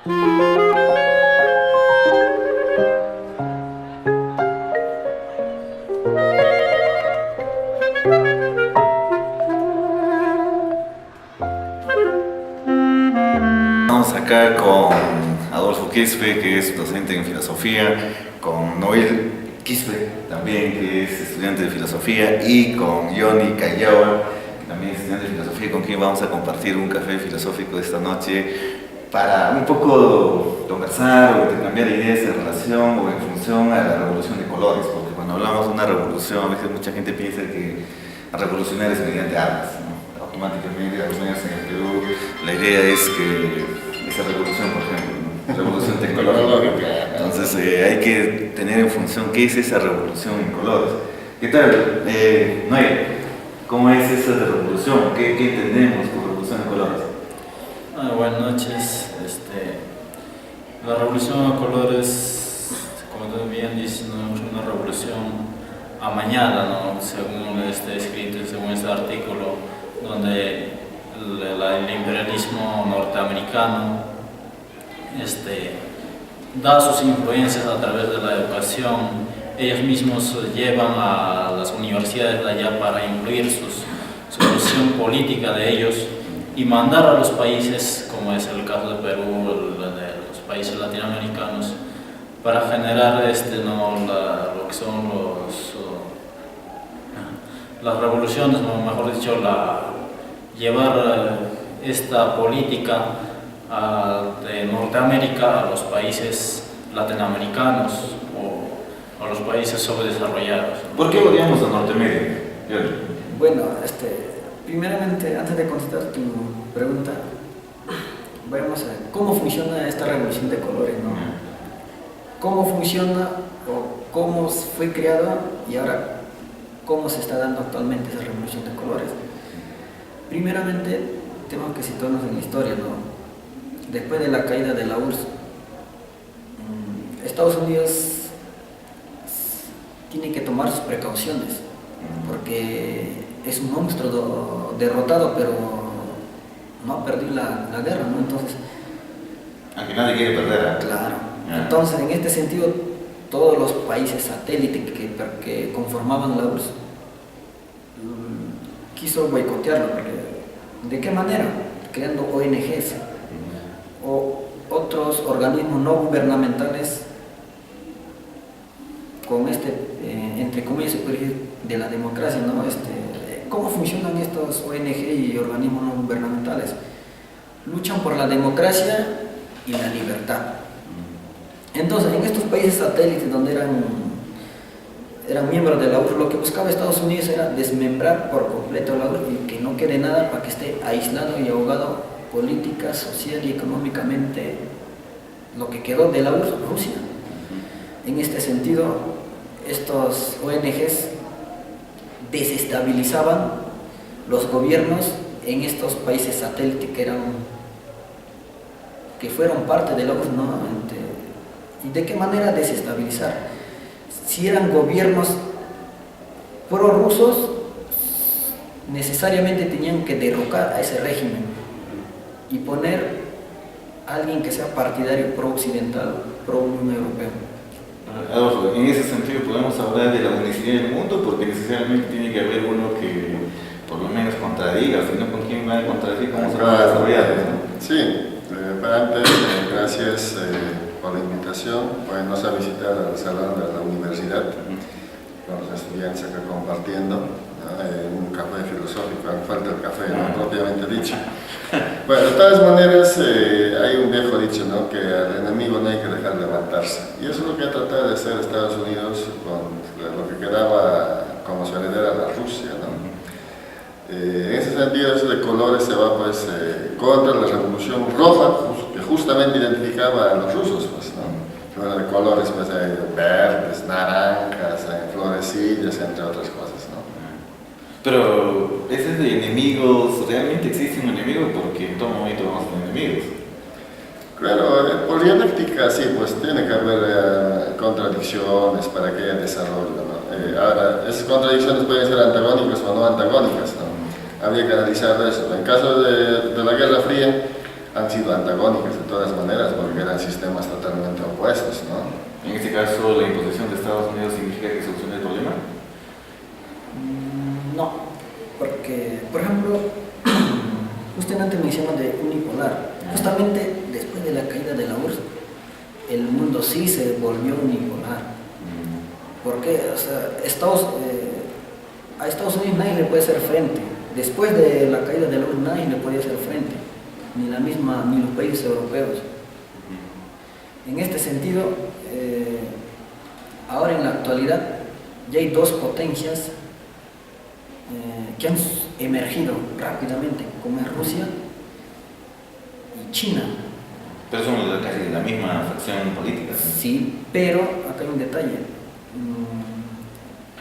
Estamos acá con Adolfo Quispe, que es docente en filosofía, con Noel Quispe, también, que es estudiante de filosofía, y con Johnny Cayawa, que también es estudiante de filosofía, con quien vamos a compartir un café filosófico esta noche para un poco conversar o intercambiar ideas en relación o en función a la revolución de colores, porque cuando hablamos de una revolución, a veces mucha gente piensa que revolucionar es mediante armas, ¿no? Automáticamente, al menos en el Perú, la idea es que esa revolución, por ejemplo, ¿no? Revolución tecnológica, entonces hay que tener en función qué es esa revolución en colores. ¿Qué tal, Noé? ¿Cómo es esa revolución? ¿Qué entendemos por revolución en colores? Buenas noches. La revolución a colores, como tú bien dices, no es una revolución amañada, ¿no? Según escrito, según este artículo, donde el imperialismo norteamericano da sus influencias a través de la educación. Ellos mismos llevan a las universidades de allá para influir su visión política de ellos y mandar a los países, como es el caso de Perú, de los países latinoamericanos, para generar lo que son las revoluciones, o mejor dicho, llevar esta política de Norteamérica a los países latinoamericanos o a los países subdesarrollados. ¿Por qué odiamos a Norteamérica? Bueno, primeramente, antes de contestar tu pregunta, vamos a ver cómo funciona esta revolución de colores, ¿no? ¿Cómo funciona o cómo fue creada y ahora cómo se está dando actualmente esa revolución de colores? Primeramente, tenemos que situarnos en la historia, ¿no? Después de la caída de la URSS, Estados Unidos tiene que tomar sus precauciones, porque es un monstruo derrotado, pero no ha perdido la guerra, ¿no? Entonces, aunque nadie quiere perder. Claro. Entonces, en este sentido, todos los países satélites que conformaban la URSS quiso boicotearlo. ¿De qué manera? Creando ONGs o otros organismos no gubernamentales con entre comillas, se puede decir, de la democracia, ¿no? ¿Cómo funcionan estos ONG y organismos no gubernamentales? Luchan por la democracia y la libertad. Entonces, en estos países satélites donde eran miembros de la URSS, lo que buscaba Estados Unidos era desmembrar por completo la URSS y que no quede nada para que esté aislado y ahogado política, social y económicamente lo que quedó de la URSS, Rusia. En este sentido, estos ONGs desestabilizaban los gobiernos en estos países satélites que fueron parte de la URSS, ¿no? ¿Y de qué manera desestabilizar? Si eran gobiernos prorrusos, necesariamente tenían que derrocar a ese régimen y poner a alguien que sea partidario pro-occidental, pro-Unión Europea. Adolfo, en ese sentido podemos hablar de la unicidad del mundo, porque necesariamente tiene que haber uno que por lo menos contradiga, si no, ¿con quién va a contradecir? ¿Cómo se va a desarrollar? ¿No? Sí, para antes, gracias por la invitación. Nos a visitar al salón de la universidad, con los estudiantes acá compartiendo, ¿no? Un café filosófico, falta el café, ¿no? Propiamente dicho. Bueno, de todas maneras, hay un viejo dicho, ¿no? Que al enemigo no hay que dejar levantarse. Y eso es lo que ha tratado de hacer Estados Unidos con lo que quedaba como su heredera la Rusia, ¿no? En ese sentido, eso de colores se va pues contra la Revolución Roja, que justamente identificaba a los rusos, pues, ¿no? Bueno, de colores pues, verdes, naranjas, florecillas, entre otras cosas, ¿no? Pero ese es de enemigos, ¿realmente existe un enemigo? Porque en todo momento vamos a tener enemigos. Claro, por dialéctica sí, pues tiene que haber contradicciones para que haya desarrollo, ¿no? Ahora, esas contradicciones pueden ser antagónicas o no antagónicas, ¿no? Habría que analizar eso. En caso de la Guerra Fría, han sido antagónicas de todas maneras porque eran sistemas totalmente opuestos, ¿no? En este caso, ¿la imposición de Estados Unidos significa que solucione el problema? No, porque, por ejemplo, usted antes mencionó de unipolar. Justamente después de la caída de la URSS, el mundo sí se volvió unipolar. Porque o sea, a Estados Unidos nadie le puede hacer frente. Después de la caída de la URSS nadie le podía hacer frente, ni los países europeos. En este sentido, ahora en la actualidad ya hay dos potencias que han emergido rápidamente, como es Rusia y China. Pero son casi la misma facción política, ¿no? Sí, pero acá hay un detalle.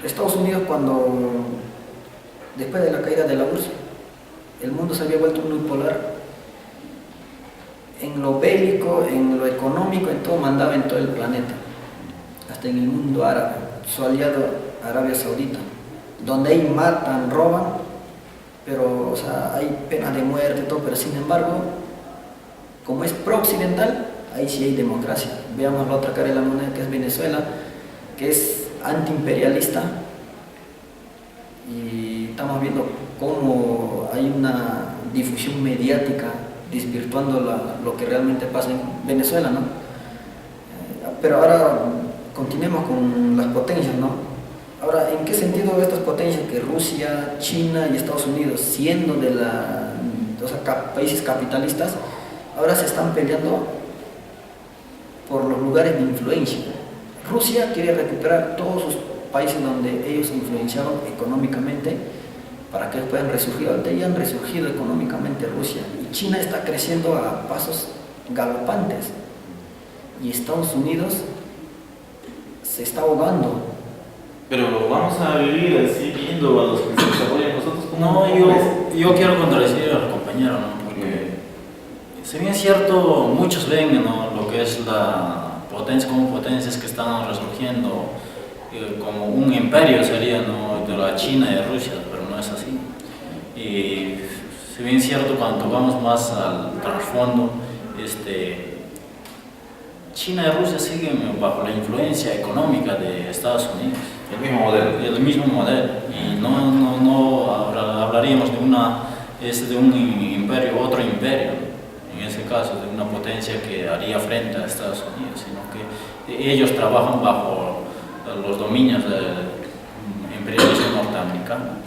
Estados Unidos, después de la caída de la URSS, el mundo se había vuelto unipolar. En lo bélico, en lo económico, en todo mandaba en todo el planeta, hasta en el mundo árabe, su aliado Arabia Saudita, donde ahí matan, roban, pero o sea, hay pena de muerte, todo, pero sin embargo, como es pro-occidental, ahí sí hay democracia. Veamos la otra cara de la moneda, que es Venezuela, que es antiimperialista, y estamos viendo cómo hay una difusión mediática desvirtuando lo que realmente pasa en Venezuela, ¿no? Pero ahora continuemos con las potencias, ¿no? Ahora, ¿en qué sentido estas potencias que Rusia, China y Estados Unidos, siendo países capitalistas, ahora se están peleando por los lugares de influencia? Rusia quiere recuperar todos sus países donde ellos influenciaron económicamente para que puedan resurgir. Ahorita ya han resurgido económicamente Rusia, y China está creciendo a pasos galopantes, y Estados Unidos se está ahogando. Pero vamos a vivir así viendo a los que se desarrollan nosotros como... No, yo quiero contradecir al compañero, ¿no? Porque si bien es cierto, muchos ven, ¿no?, lo que es la potencia como potencias que están resurgiendo, como un imperio sería, ¿no?, de la China y de Rusia, pero no es así. Y si bien es cierto, cuando vamos más al trasfondo, China y Rusia siguen bajo la influencia económica de Estados Unidos. El mismo modelo. El mismo modelo. Y no hablaríamos de un imperio, otro imperio, en ese caso, de una potencia que haría frente a Estados Unidos, sino que ellos trabajan bajo los dominios del imperialismo norteamericano.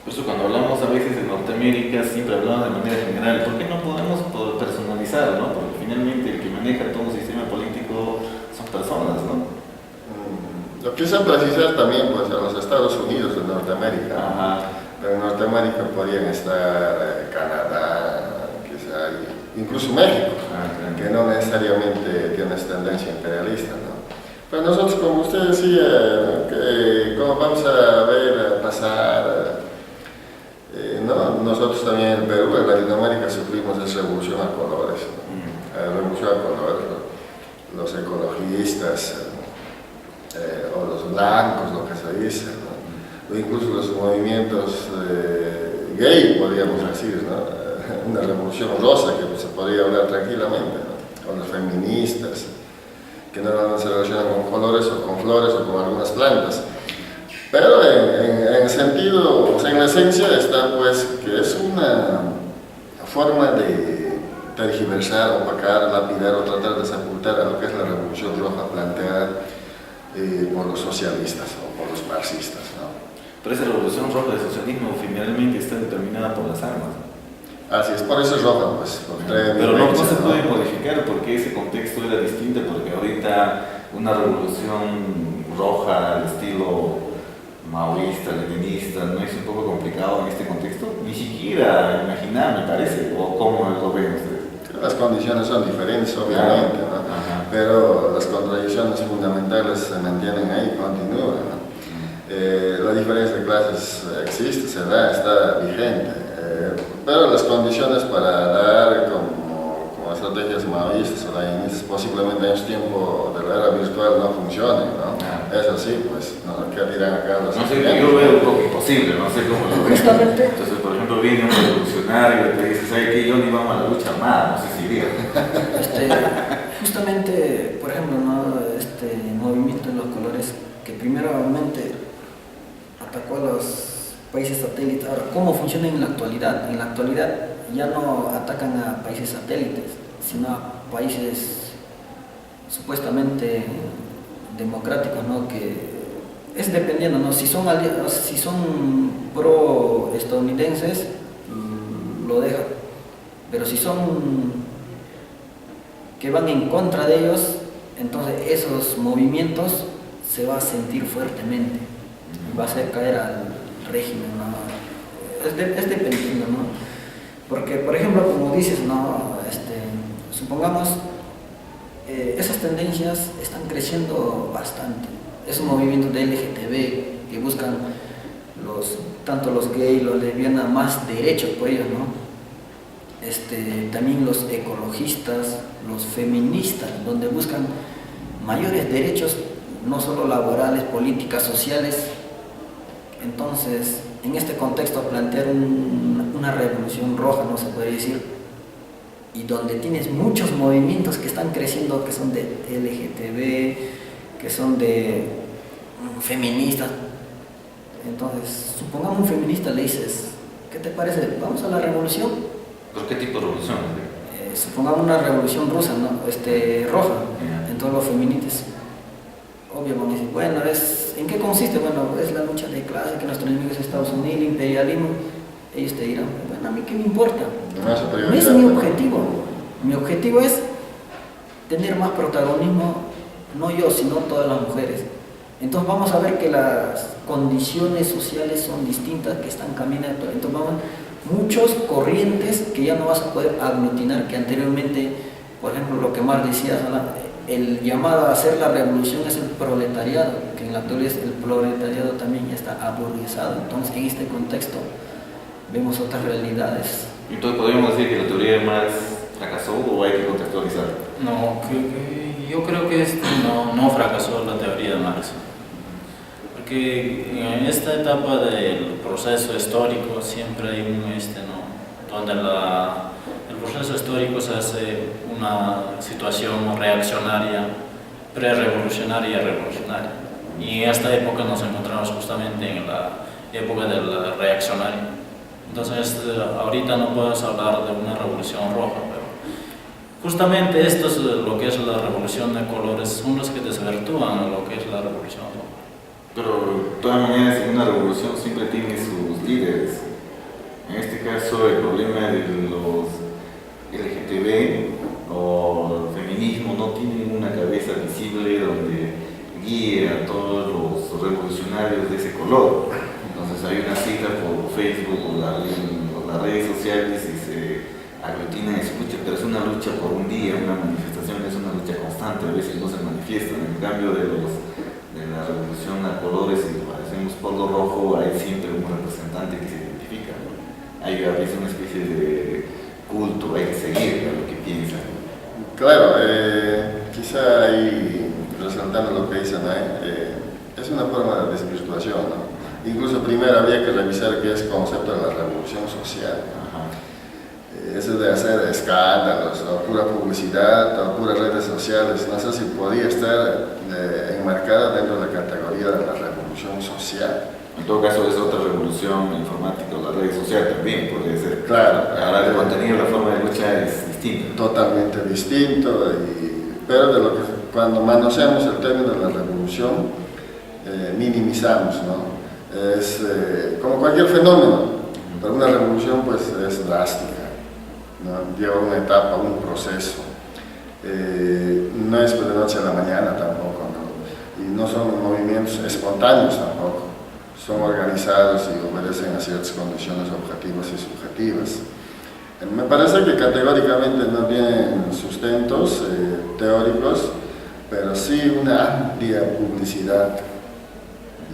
Por eso cuando hablamos a veces de Norteamérica siempre hablamos de manera general. ¿Por qué no podemos personalizar, no? Porque finalmente el que maneja todo un sistema político son personas, ¿no? Lo quise precisar también pues, a los Estados Unidos de Norteamérica. Ajá. Pero en Norteamérica podrían estar Canadá, quizá, incluso México, Claro. que no necesariamente tiene esta tendencia imperialista, ¿no? Pero nosotros, como usted decía, como vamos a ver pasar, ¿no? Nosotros también en Perú, en Latinoamérica, sufrimos esa revolución a colores, ¿no? Revolución a colores, ¿no? Los ecologistas, o los blancos, lo que se dice, ¿no? O incluso los movimientos gay, podríamos decir, ¿no? Una revolución rosa que se podría hablar tranquilamente, ¿no? O los feministas, que normalmente se relacionan con colores o con flores o con algunas plantas. Pero en el sentido, o sea, en la esencia está pues que es una forma de tergiversar, opacar, lapidar o tratar de sepultar a lo que es la revolución roja planteada por los socialistas o por los marxistas, ¿no? Pero esa revolución roja del socialismo finalmente está determinada por las armas. Así es, por eso es roja, pues. Pero no se puede modificar porque ese contexto era distinto, porque ahorita una revolución roja al estilo maoísta, leninista, ¿no es un poco complicado en este contexto? Ni siquiera imaginar, me parece, o cómo lo ven ustedes. Las condiciones son diferentes, obviamente, ¿no? Pero las contradicciones fundamentales se mantienen ahí, continúan, ¿no? La diferencia de clases existe, se da, está vigente, pero las condiciones para dar como estrategias maoístas o leninistas posiblemente en este tiempo de la era virtual no funcionen, ¿no? Es así, pues, ¿no? ¿Qué dirán acá los No sé, yo veo un poco imposible, no sé cómo lo ven. Justamente. Entonces, por ejemplo, viene un revolucionario revolucionario, te dices, ¿sabes qué? Yo ni vamos a la lucha armada, no sé si iría. Justamente, por ejemplo, ¿no? Este movimiento de los colores que primeramente atacó a los países satélites. Ahora, ¿cómo funciona en la actualidad? En la actualidad ya no atacan a países satélites, sino a países supuestamente democráticos, ¿no? Que es dependiendo, ¿no? Si son pro estadounidenses, lo dejan, pero si son que van en contra de ellos, entonces esos movimientos se va a sentir fuertemente, va a hacer caer al régimen, ¿no? Es dependiendo, ¿no? Porque, por ejemplo, como dices, ¿no? Supongamos, esas tendencias están creciendo bastante. Es un movimiento de LGTB que buscan tanto los gays, los lesbianas, más derechos por ellos, ¿no? También los ecologistas, los feministas, donde buscan mayores derechos, no solo laborales, políticas, sociales. Entonces, en este contexto, plantear una revolución roja, no se puede decir, y donde tienes muchos movimientos que están creciendo, que son de LGTB, que son de feministas. Entonces, supongamos un feminista, le dices, ¿qué te parece? ¿Vamos a la revolución? ¿Pero qué tipo de revolución? Supongamos una revolución rusa, ¿no? Roja. Entonces los feministas, obvio, van a decir, bueno, ¿en qué consiste? Bueno, es la lucha de clase, que nuestro enemigo es Estados Unidos, el imperialismo. Ellos te dirán, bueno, ¿a mí qué me importa? No es mi objetivo. Mi objetivo es tener más protagonismo, no yo, sino todas las mujeres. Entonces vamos a ver que las condiciones sociales son distintas, que están caminando. Entonces vamos muchos corrientes que ya no vas a poder aglutinar, que anteriormente, por ejemplo, lo que Marx decía, el llamado a hacer la revolución es el proletariado, que en la actualidad el proletariado también ya está aburguesado. Entonces, en este contexto vemos otras realidades. Entonces, ¿podríamos decir que la teoría de Marx fracasó o hay que contextualizar? No, yo creo que no fracasó la teoría de Marx. Porque en esta etapa del proceso histórico siempre hay donde el proceso histórico se hace una situación reaccionaria, pre-revolucionaria y revolucionaria. Y en esta época nos encontramos justamente en la época del reaccionario. Entonces, ahorita no podemos hablar de una revolución roja, pero justamente esto es lo que es la revolución de colores, son los que desvirtúan lo que es la revolución roja. Pero de todas maneras, una revolución siempre tiene sus líderes. En este caso, el problema de los LGTB o el feminismo no tienen una cabeza visible donde guíe a todos los revolucionarios de ese color. Entonces hay una cita por Facebook o las redes sociales y se aglutinan y se lucha, pero es una lucha por un día, una manifestación, es una lucha constante, a veces no se manifiestan. En cambio de la revolución a colores, y hacemos polvo rojo, hay siempre un representante que se identifica, ¿no? Hay a veces una especie de culto, hay que seguir a lo que piensan. Claro, quizá ahí, resaltando lo que dicen, es una forma de desvirtuación, ¿no? Incluso primero habría que revisar qué es el concepto de la revolución social. Eso de hacer escándalos, o pura publicidad, o puras redes sociales, no sé si podría estar enmarcada dentro de la categoría de la revolución social. En todo caso es otra revolución informática, la red social también podría ser. Claro. Ahora el contenido, la forma de lucha es distinta. Totalmente distinto, pero de lo que cuando manoseamos el término de la revolución, minimizamos, ¿no? Es como cualquier fenómeno, pero una revolución pues es drástica, ¿no? Lleva una etapa, un proceso, no es de noche a la mañana tampoco, ¿no? Y no son movimientos espontáneos tampoco, son organizados y obedecen a ciertas condiciones objetivas y subjetivas. Me parece que categóricamente no tienen sustentos teóricos, pero sí una amplia publicidad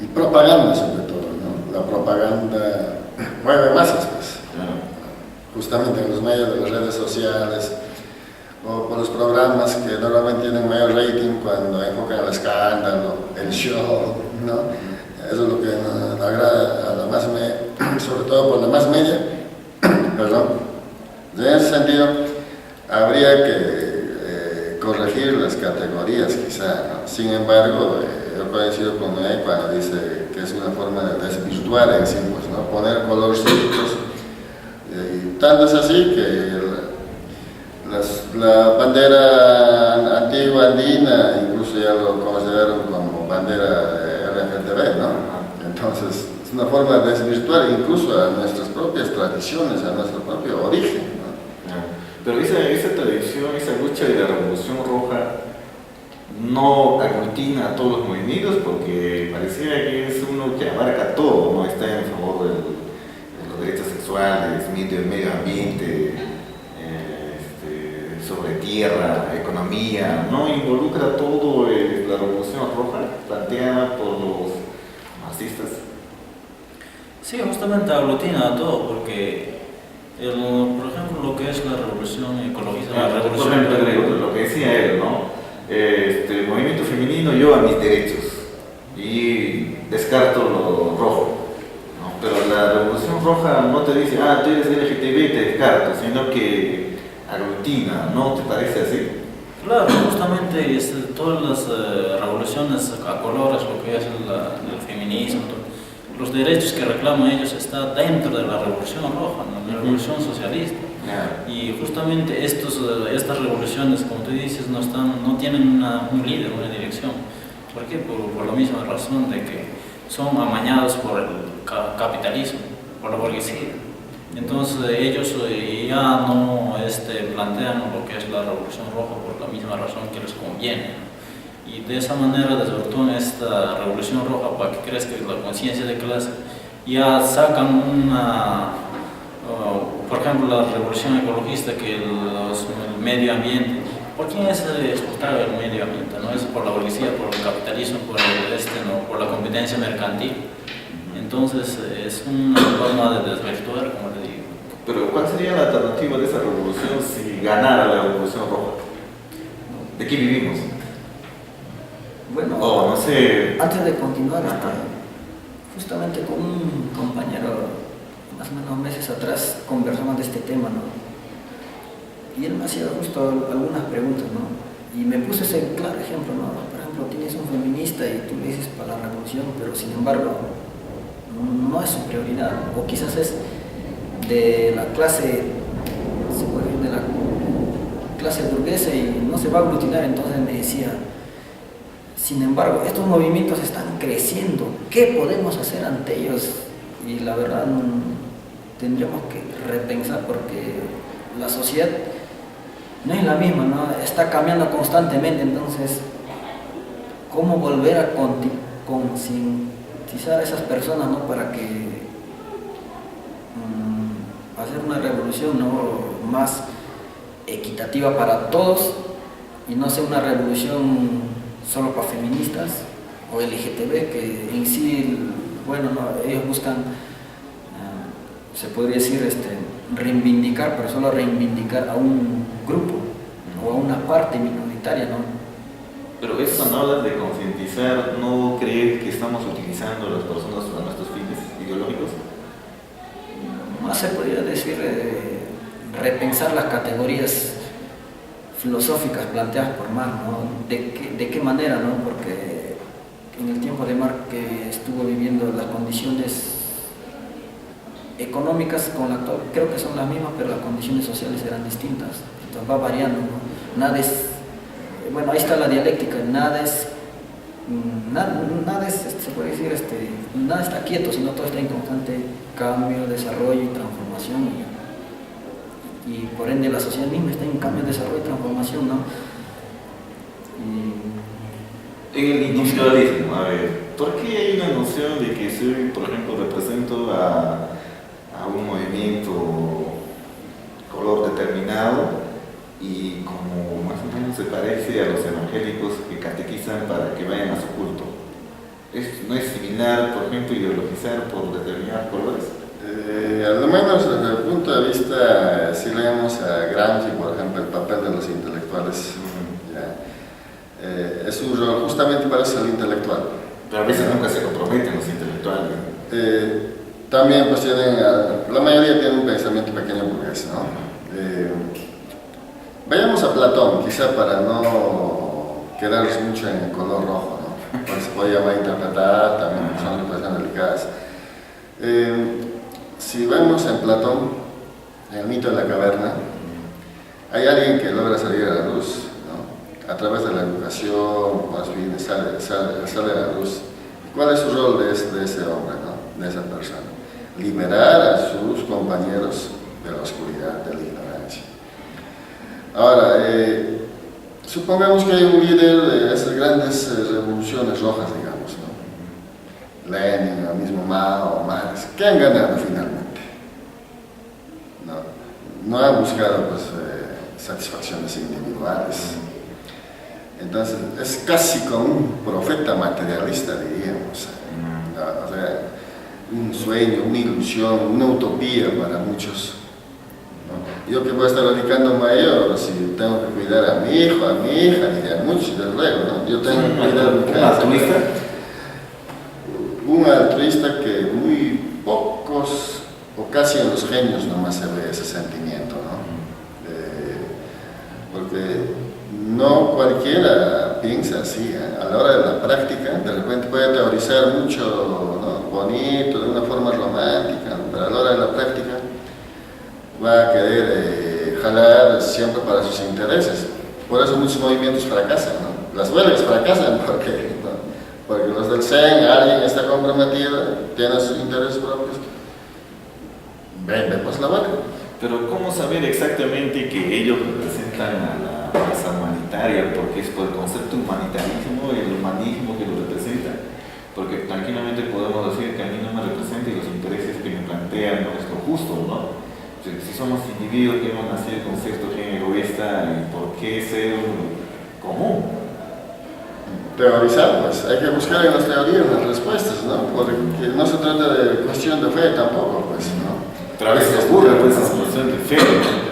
y propaganda sobre todo, ¿no? La propaganda mueve masas, pues. Justamente en los medios de las redes sociales o por los programas que normalmente tienen mayor rating cuando enfocan el escándalo, el show, ¿no? Eso es lo que agrada a la más media, sobre todo por la más media, perdón. En ese sentido, habría que corregir las categorías quizá, ¿no? Sin embargo, yo coincido con Noé cuando dice que es una forma de desvirtuar en sí, pues, ¿no? Poner colorcitos, y tanto es así que la bandera antigua andina incluso ya lo consideraron como bandera LGTB, ¿no? Entonces es una forma de desvirtuar incluso a nuestras propias tradiciones, a nuestro propio origen, ¿no? Pero esa tradición, esa lucha de la Revolución Roja no aglutina a todos los movimientos, porque pareciera que es uno que abarca todo, ¿no? Está en favor de los derechos sexuales, medio ambiente, sobre tierra, economía, ¿no? Involucra todo la Revolución Roja planteada por los marxistas. Sí, justamente aglutina a todo, porque por ejemplo, lo que es la revolución ecologista, la revolución... Por ejemplo, lo que decía él, ¿no? El movimiento femenino lleva mis derechos y descarto lo rojo, ¿no? Pero la Revolución Roja no te dice, tú eres LGTB, te descarto, sino que aglutina, ¿no te parece así? Claro, justamente todas las revoluciones a colores, lo que es el feminismo, los derechos que reclaman ellos están dentro de la Revolución Roja, ¿no? La Revolución Socialista. Y justamente estas revoluciones, como tú dices, no tienen un líder, una dirección. ¿Por qué? Por la misma razón de que son amañados por el capitalismo, por la burguesía. Entonces ellos ya no plantean lo que es la Revolución Roja por la misma razón que les conviene, ¿no? Y de esa manera desvirtúan esta Revolución Roja para que crezca la conciencia de clase. Ya sacan por ejemplo, la revolución ecologista, que el medio ambiente. ¿Por quién es explotado el medio ambiente? ¿No es por la burguesía, por el capitalismo, ¿no? Por la competencia mercantil? Entonces es una forma de desvirtuar, como le digo. Pero ¿cuál sería la alternativa de esa revolución si ganara la Revolución Roja? ¿De qué vivimos? Bueno, no sé. Antes de continuar, justamente con un compañero, más o menos meses atrás, conversamos de este tema, ¿no? Y él me hacía justo algunas preguntas, ¿no? Y me puse ese claro ejemplo, ¿no? Por ejemplo, tienes un feminista y tú le dices para la revolución, pero sin embargo no es su prioridad, o quizás es de la clase, se puede decir, de la clase burguesa y no se va a aglutinar. Entonces me decía, sin embargo, estos movimientos están creciendo, ¿qué podemos hacer ante ellos? Y la verdad tendríamos que repensar, porque la sociedad no es la misma, ¿no? Está cambiando constantemente. Entonces, ¿cómo volver a concientizar a esas personas, ¿no? Para que hacer una revolución, ¿no? Más equitativa para todos, y no sea una revolución solo para feministas o LGTB, que en sí, bueno, no, ellos buscan, se podría decir, reivindicar, pero solo reivindicar a un grupo o a una parte minoritaria, ¿no? Pero eso cuando hablas de concientizar, ¿no crees que estamos utilizando a las personas para nuestros fines ideológicos? Más se podría decir repensar las categorías filosóficas planteadas por Marx, ¿no? ¿De qué manera, no? Porque en el tiempo de Marx, que estuvo viviendo las condiciones económicas con la actual, creo que son las mismas, pero las condiciones sociales eran distintas. Entonces va variando, ¿no? Nada es, bueno, ahí está la dialéctica, nada es, se puede decir, nada está quieto, sino todo está en constante cambio, desarrollo y transformación. Y por ende la sociedad misma está en cambio, desarrollo y transformación, ¿no? En el individualismo, a ver, ¿por qué hay una noción de que soy, por ejemplo, represento a un movimiento color determinado y como más o menos se parece a los evangélicos que catequizan para que vayan a su culto? ¿No es similar, por ejemplo, ideologizar por determinados colores? Al menos desde el punto de vista, si leemos a Gramsci, por ejemplo, el papel de los intelectuales, es un rol justamente para ser el intelectual. Pero a veces nunca se comprometen los intelectuales. también pues tienen, la mayoría tienen un pensamiento pequeño burgués, ¿no? Vayamos a Platón, quizá para no quedarnos mucho en el color rojo, ¿no? Porque se puede llamar a interpretar, también son representaciones delicadas. Si vemos en Platón, en el mito de la caverna, hay alguien que logra salir a la luz, ¿no? A través de la educación, más bien sale a la luz. ¿Cuál es su rol de ese hombre, ¿no? De esa persona? Liberar a sus compañeros de la oscuridad, de la ignorancia. Ahora, supongamos que hay un líder de esas grandes revoluciones rojas, digamos, ¿no? Lenin, el mismo Mao, Marx, ¿qué han ganado finalmente? No han buscado pues, satisfacciones individuales. Entonces, es casi como un profeta materialista, diríamos. O sea, un sueño, una ilusión, una utopía para muchos. ¿No? Yo que voy a estar radicando mayor, si tengo que cuidar a mi hijo, a mi hija, y a muchos, desde luego, ¿no? Yo tengo que cuidar a mi casa. ¿Un altruista? Un altruista que muy pocos, o casi en los genios nomás se ve ese sentimiento, ¿no? Porque no cualquiera piensa así, ¿eh? A la hora de la práctica, de repente puede teorizar mucho, ¿no? Bonito, de una forma romántica, pero a la hora de la práctica va a querer jalar siempre para sus intereses. Por eso muchos movimientos fracasan, ¿no? Las huelgas fracasan porque, ¿no? Porque los del CEN, alguien está comprometido, tiene sus intereses propios, vende pues la huelga. Pero ¿cómo saber exactamente que ellos representan a la masa humanitaria? Porque es por el concepto humanitarismo y el humanismo que lo representa. Porque tranquilamente podemos decir que a mí no me representa y los intereses que me plantean no es lo justo, ¿no? Si somos individuos que hemos nacido con cierto gen egoísta, ¿por qué ser común? Teorizar, pues hay que buscar en las teorías las respuestas, ¿no? Porque no se trata de cuestión de fe tampoco, pues, ¿no? Pero a veces ocurre pues esa situación de fe.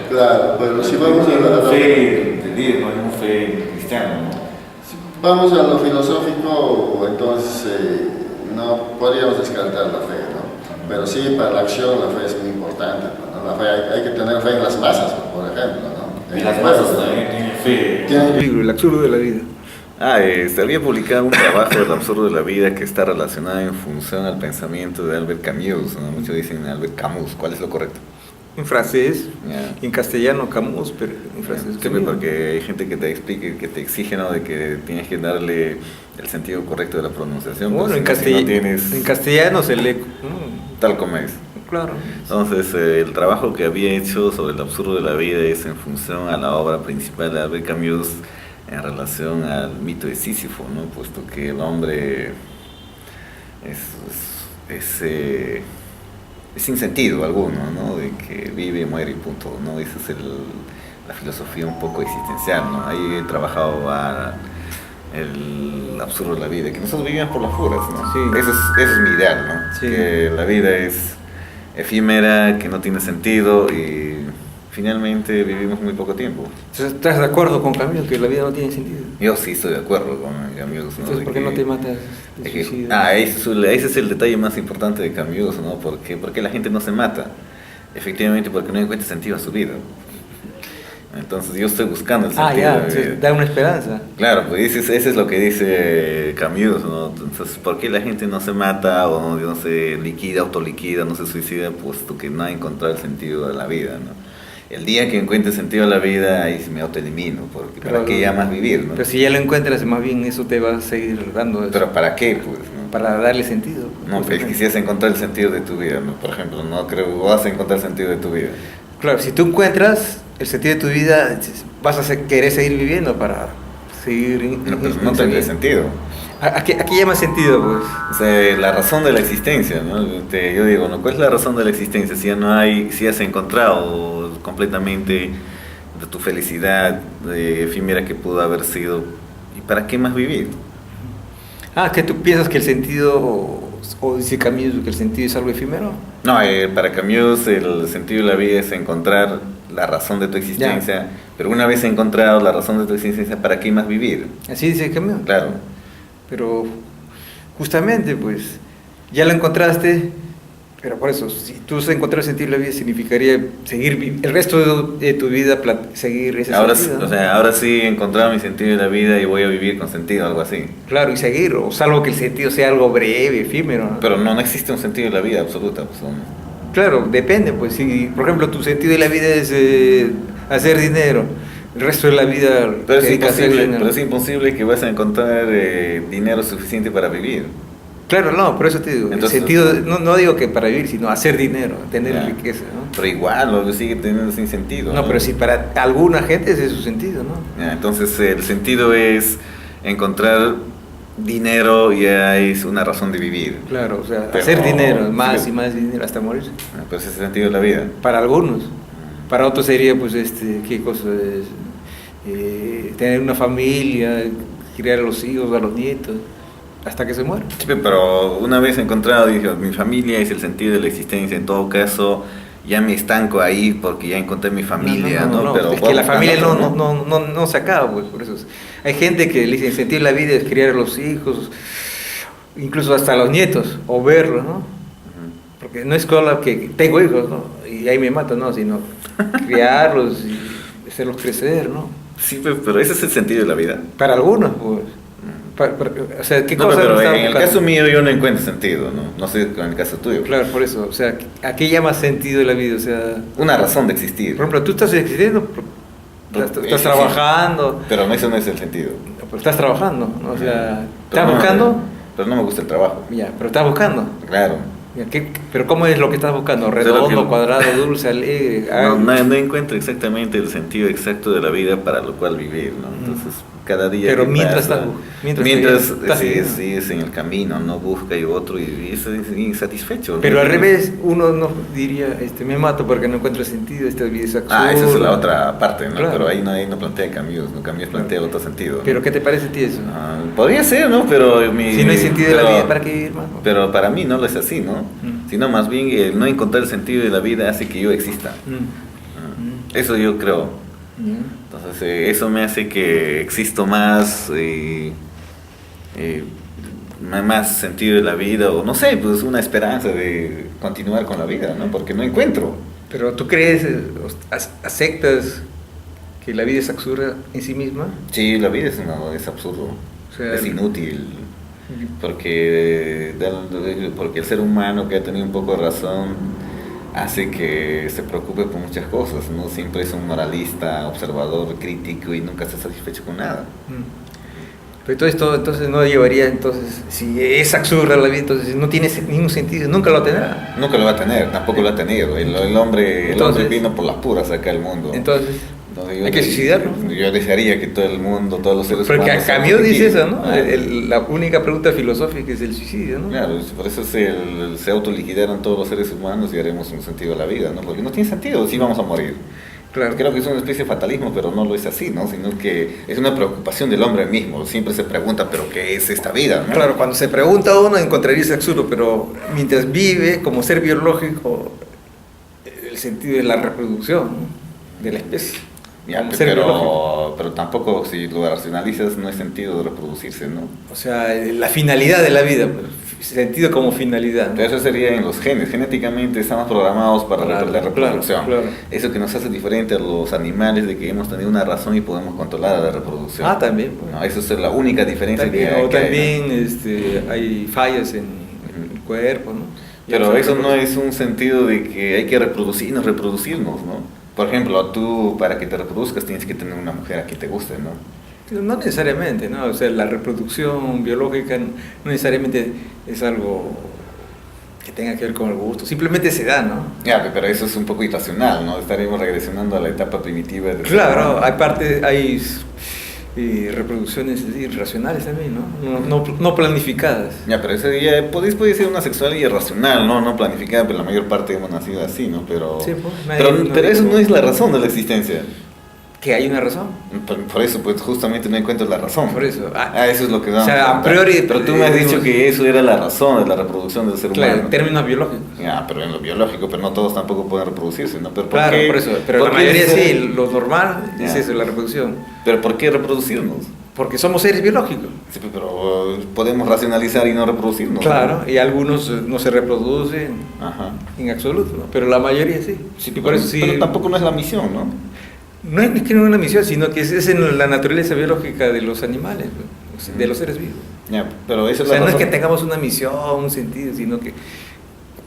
Claro, pero si vamos a la fe de Dios, no es un fe cristiano, ¿no? Si vamos a lo filosófico, entonces no podríamos descartar la fe, ¿no? Pero sí, para la acción la fe es muy importante, ¿no? La fe hay que tener fe en las masas, por ejemplo, ¿no? Y las masas también tienen fe. Tienen Libro, El absurdo de la vida. Se había publicado un trabajo del absurdo de la vida que está relacionado en función al pensamiento de Albert Camus, ¿no? Muchos dicen Albert Camus, ¿cuál es lo correcto? En francés, Ya. en castellano Camus, pero en francés Sí, Camus. porque hay gente que te explique, que te exige, ¿no? De que tienes que darle el sentido correcto de la pronunciación. Bueno, porque si no tienes en castellano se lee. tal como es. Claro. Entonces, el trabajo que había hecho sobre el absurdo de la vida es en función a la obra principal de Albert Camus en relación al mito de Sísifo, ¿no? Puesto que el hombre es sin sentido alguno, ¿no? De que vive, muere y punto, ¿no? Esa es la filosofía un poco existencial, ¿no? Ahí he trabajado el absurdo de la vida, que nosotros vivimos por las puras, ¿no? Sí. Ese es mi ideal, ¿no? Sí. Que la vida es efímera, que no tiene sentido y finalmente vivimos muy poco tiempo. Entonces, ¿estás de acuerdo con Camus que la vida no tiene sentido? Yo sí estoy de acuerdo con Camus, ¿no? Entonces, De ¿por qué que- no te matas de de que- suicida? ese es el detalle más importante de Camus, ¿no? Porque la gente no se mata. Efectivamente, porque no encuentra sentido a su vida. Entonces yo estoy buscando el sentido Ya, de mi vida. da una esperanza. Claro, pues ese es lo que dice Camus, ¿no? Entonces, ¿por qué la gente no se mata o no se liquida, autoliquida, no se suicida? Puesto que no ha encontrado el sentido de la vida, ¿no? El día que encuentre sentido a la vida, ahí me autoelimino, porque ¿para Claro. qué ya más vivir, no? Pero si ya lo encuentras, más bien eso te va a seguir dando eso, Pero ¿para qué, pues? ¿No? para darle sentido. No, pues quisieras encontrar el sentido de tu vida, ¿no? Por ejemplo, no creo que vas a encontrar el sentido de tu vida. Claro, si tú encuentras el sentido de tu vida, vas a querer seguir viviendo para seguir... No, pues no tendría sentido. ¿A qué llama sentido, pues? O sea, la razón de la existencia, ¿no? Yo digo, ¿no? ¿Cuál es la razón de la existencia? Si ya no hay, si has encontrado completamente de tu felicidad efímera que pudo haber sido, ¿y para qué más vivir? Que tú piensas que el sentido, o dice Camus que el sentido es algo efímero. No, para Camus el sentido de la vida es encontrar la razón de tu existencia, pero una vez encontrado la razón de tu existencia, ¿para qué más vivir? Así dice Camus. Claro. Pero justamente, pues, ya lo encontraste, Pero por eso, si tú encontrar el sentido de la vida, significaría seguir el resto de tu vida, seguir ese Ahora, sentido, ¿no? o sea, ahora sí he encontrado mi sentido de la vida y voy a vivir con sentido, algo así. Claro, y seguir, o salvo que el sentido sea algo breve, efímero, ¿no? Pero no existe un sentido de la vida absoluta. Pues, Claro, depende, pues si, por ejemplo, tu sentido de la vida es hacer dinero, el resto de la vida pero, es te dedicas a hacer imposible, dinero. pero es imposible que vas a encontrar dinero suficiente para vivir. Claro, no, por eso te digo, Entonces, el sentido, no digo que para vivir, sino hacer dinero, tener Ya. riqueza, ¿no? Pero igual, lo sigue teniendo sin sentido. No, pero si para alguna gente ese es su sentido, ¿no? Ya, entonces el sentido es encontrar dinero, ya es una razón de vivir. Claro, o sea, Pero- hacer dinero, más sí. y más dinero hasta morir. Pues ese es el sentido de la vida. Para algunos. Para otros sería, pues, ¿qué cosa es? Tener una familia, criar a los hijos, a los nietos, hasta que se mueran. Sí, pero una vez encontrado, dije, mi familia es el sentido de la existencia. En todo caso, ya me estanco ahí porque ya encontré mi familia, ¿no? Pero es que la vamos, familia otro, no se acaba, pues, por eso. Hay gente que le dice, el sentido de la vida es criar a los hijos, incluso hasta a los nietos, o verlos, ¿no? Porque no es solo que tengo hijos, ¿no? Y ahí me mato, no, sino criarlos y hacerlos crecer, ¿no? Sí, pero ese es el sentido de la vida. Para algunos, pues. O sea, ¿qué No, cosa pero están en el buscando? caso mío yo no encuentro sentido, ¿no? No sé en el caso tuyo. Claro, por eso. O sea, ¿a qué llama sentido de la vida? O sea, Una razón de existir. por ejemplo, tú estás existiendo, estás Sí, trabajando, Pero no, eso no es el sentido. pero estás trabajando, ¿no? O sea, Pero ¿estás no, buscando? Pero no me gusta el trabajo. Ya, pero estás buscando. Claro. Ya, pero ¿cómo es lo que estás buscando? ¿Redondo, cuadrado, dulce, alegre? No encuentro exactamente el sentido exacto de la vida para lo cual vivir, ¿no? Entonces, cada día Pero que mientras pasa, mientras estás sí, viviendo. sigues en el camino, no busca y otro y es insatisfecho. Pero ¿no? al revés, uno no diría, me mato porque no encuentro sentido, esta vida es absurda. Esa es la otra parte, ¿no? Claro. Pero ahí no plantea Camus, ¿no? Camus plantea otro sentido, ¿no? Pero ¿qué te parece a ti eso? Podría ser, ¿no? Pero Si no hay sentido de la vida, ¿para qué vivir más? Pero para mí no lo es así, ¿no? Sino más bien el no encontrar el sentido de la vida hace que yo exista. Eso yo creo. Entonces eso me hace que existo más, más sentido de la vida, o no sé, pues una esperanza de continuar con la vida, ¿no? Porque no encuentro. Pero ¿tú crees, aceptas que la vida es absurda en sí misma? Sí, la vida es absurdo, O sea, es inútil, porque el ser humano que ha tenido un poco de razón hace que se preocupe por muchas cosas, ¿no? Siempre es un moralista, observador, crítico y nunca está satisfecho con nada. Pero todo esto entonces no llevaría, entonces, si es absurda la vida, entonces no tiene ningún sentido, nunca lo tendrá. Nunca lo va a tener, tampoco lo ha tenido. El hombre vino por las puras acá al mundo. Entonces, Entonces, hay que suicidarlo. Yo desearía que todo el mundo, todos los seres Porque humanos... a Camus dice eso, ¿no? Ah, La única pregunta filosófica es el suicidio, ¿no? Claro, por eso se autoliquidaron todos los seres humanos y haremos un sentido a la vida, ¿no? Porque no tiene sentido si vamos a morir. Claro. Creo que es una especie de fatalismo, pero no lo es así, ¿no? Sino que es una preocupación del hombre mismo. Siempre se pregunta, ¿pero qué es esta vida? ¿no? Claro, cuando se pregunta a uno encontraría ese absurdo, pero mientras vive como ser biológico, el sentido de la reproducción, ¿no? De la especie. Ya, Como ser biológico. pero tampoco si lo racionalizas no es sentido de reproducirse, ¿no? O sea, la finalidad de la vida, pues, sentido como finalidad, ¿no? Pero eso sería en los genes. Genéticamente estamos programados para Claro, la reproducción. claro. Eso que nos hace diferente a los animales de que hemos tenido una razón y podemos controlar la reproducción. Ah, también. Pues. No, eso es la única diferencia También, que hay. o que hay, también hay fallas en el cuerpo, ¿no? Pero eso no es un sentido de que hay que reproducirnos, ¿no? Por ejemplo, tú para que te reproduzcas tienes que tener una mujer a quien te guste, ¿no? No necesariamente, ¿no? O sea, la reproducción biológica no necesariamente es algo que tenga que ver con el gusto, simplemente se da, ¿no? Ya, pero eso es un poco irracional, ¿no? Estaremos regresando a la etapa primitiva del ser Claro, humano. hay reproducciones irracionales también, ¿no? No planificadas. Ya, pero ese día puede ser una sexualidad irracional, no planificada, pero la mayor parte hemos nacido así, ¿no? Pero, Sí, pues, pero eso no es la razón de la existencia. Que hay una razón. Por eso, pues justamente no encuentro la razón. Por eso. Eso es lo que vamos O sea, a a priori, Pero tú me has dicho digamos, que eso era la razón de la reproducción del ser Claro, humano. en términos biológicos. Ya, pero en lo biológico, pero no todos tampoco pueden reproducirse, ¿no? Pero Claro, por eso. Pero ¿por la qué mayoría ese- sí, lo normal es Ya. eso, la reproducción. Pero ¿por qué reproducirnos? porque somos seres biológicos. Sí, pero podemos racionalizar y no reproducirnos. Claro, y algunos no se reproducen Ajá. en absoluto, ¿no? Pero la mayoría sí. Sí, Y por eso sí. pero tampoco no es la misión, ¿no? No es que no es una misión, sino que es en la naturaleza biológica de los animales, pues, de los seres vivos. Ya, pero eso O es sea, la no es razón. que tengamos una misión, un sentido, sino que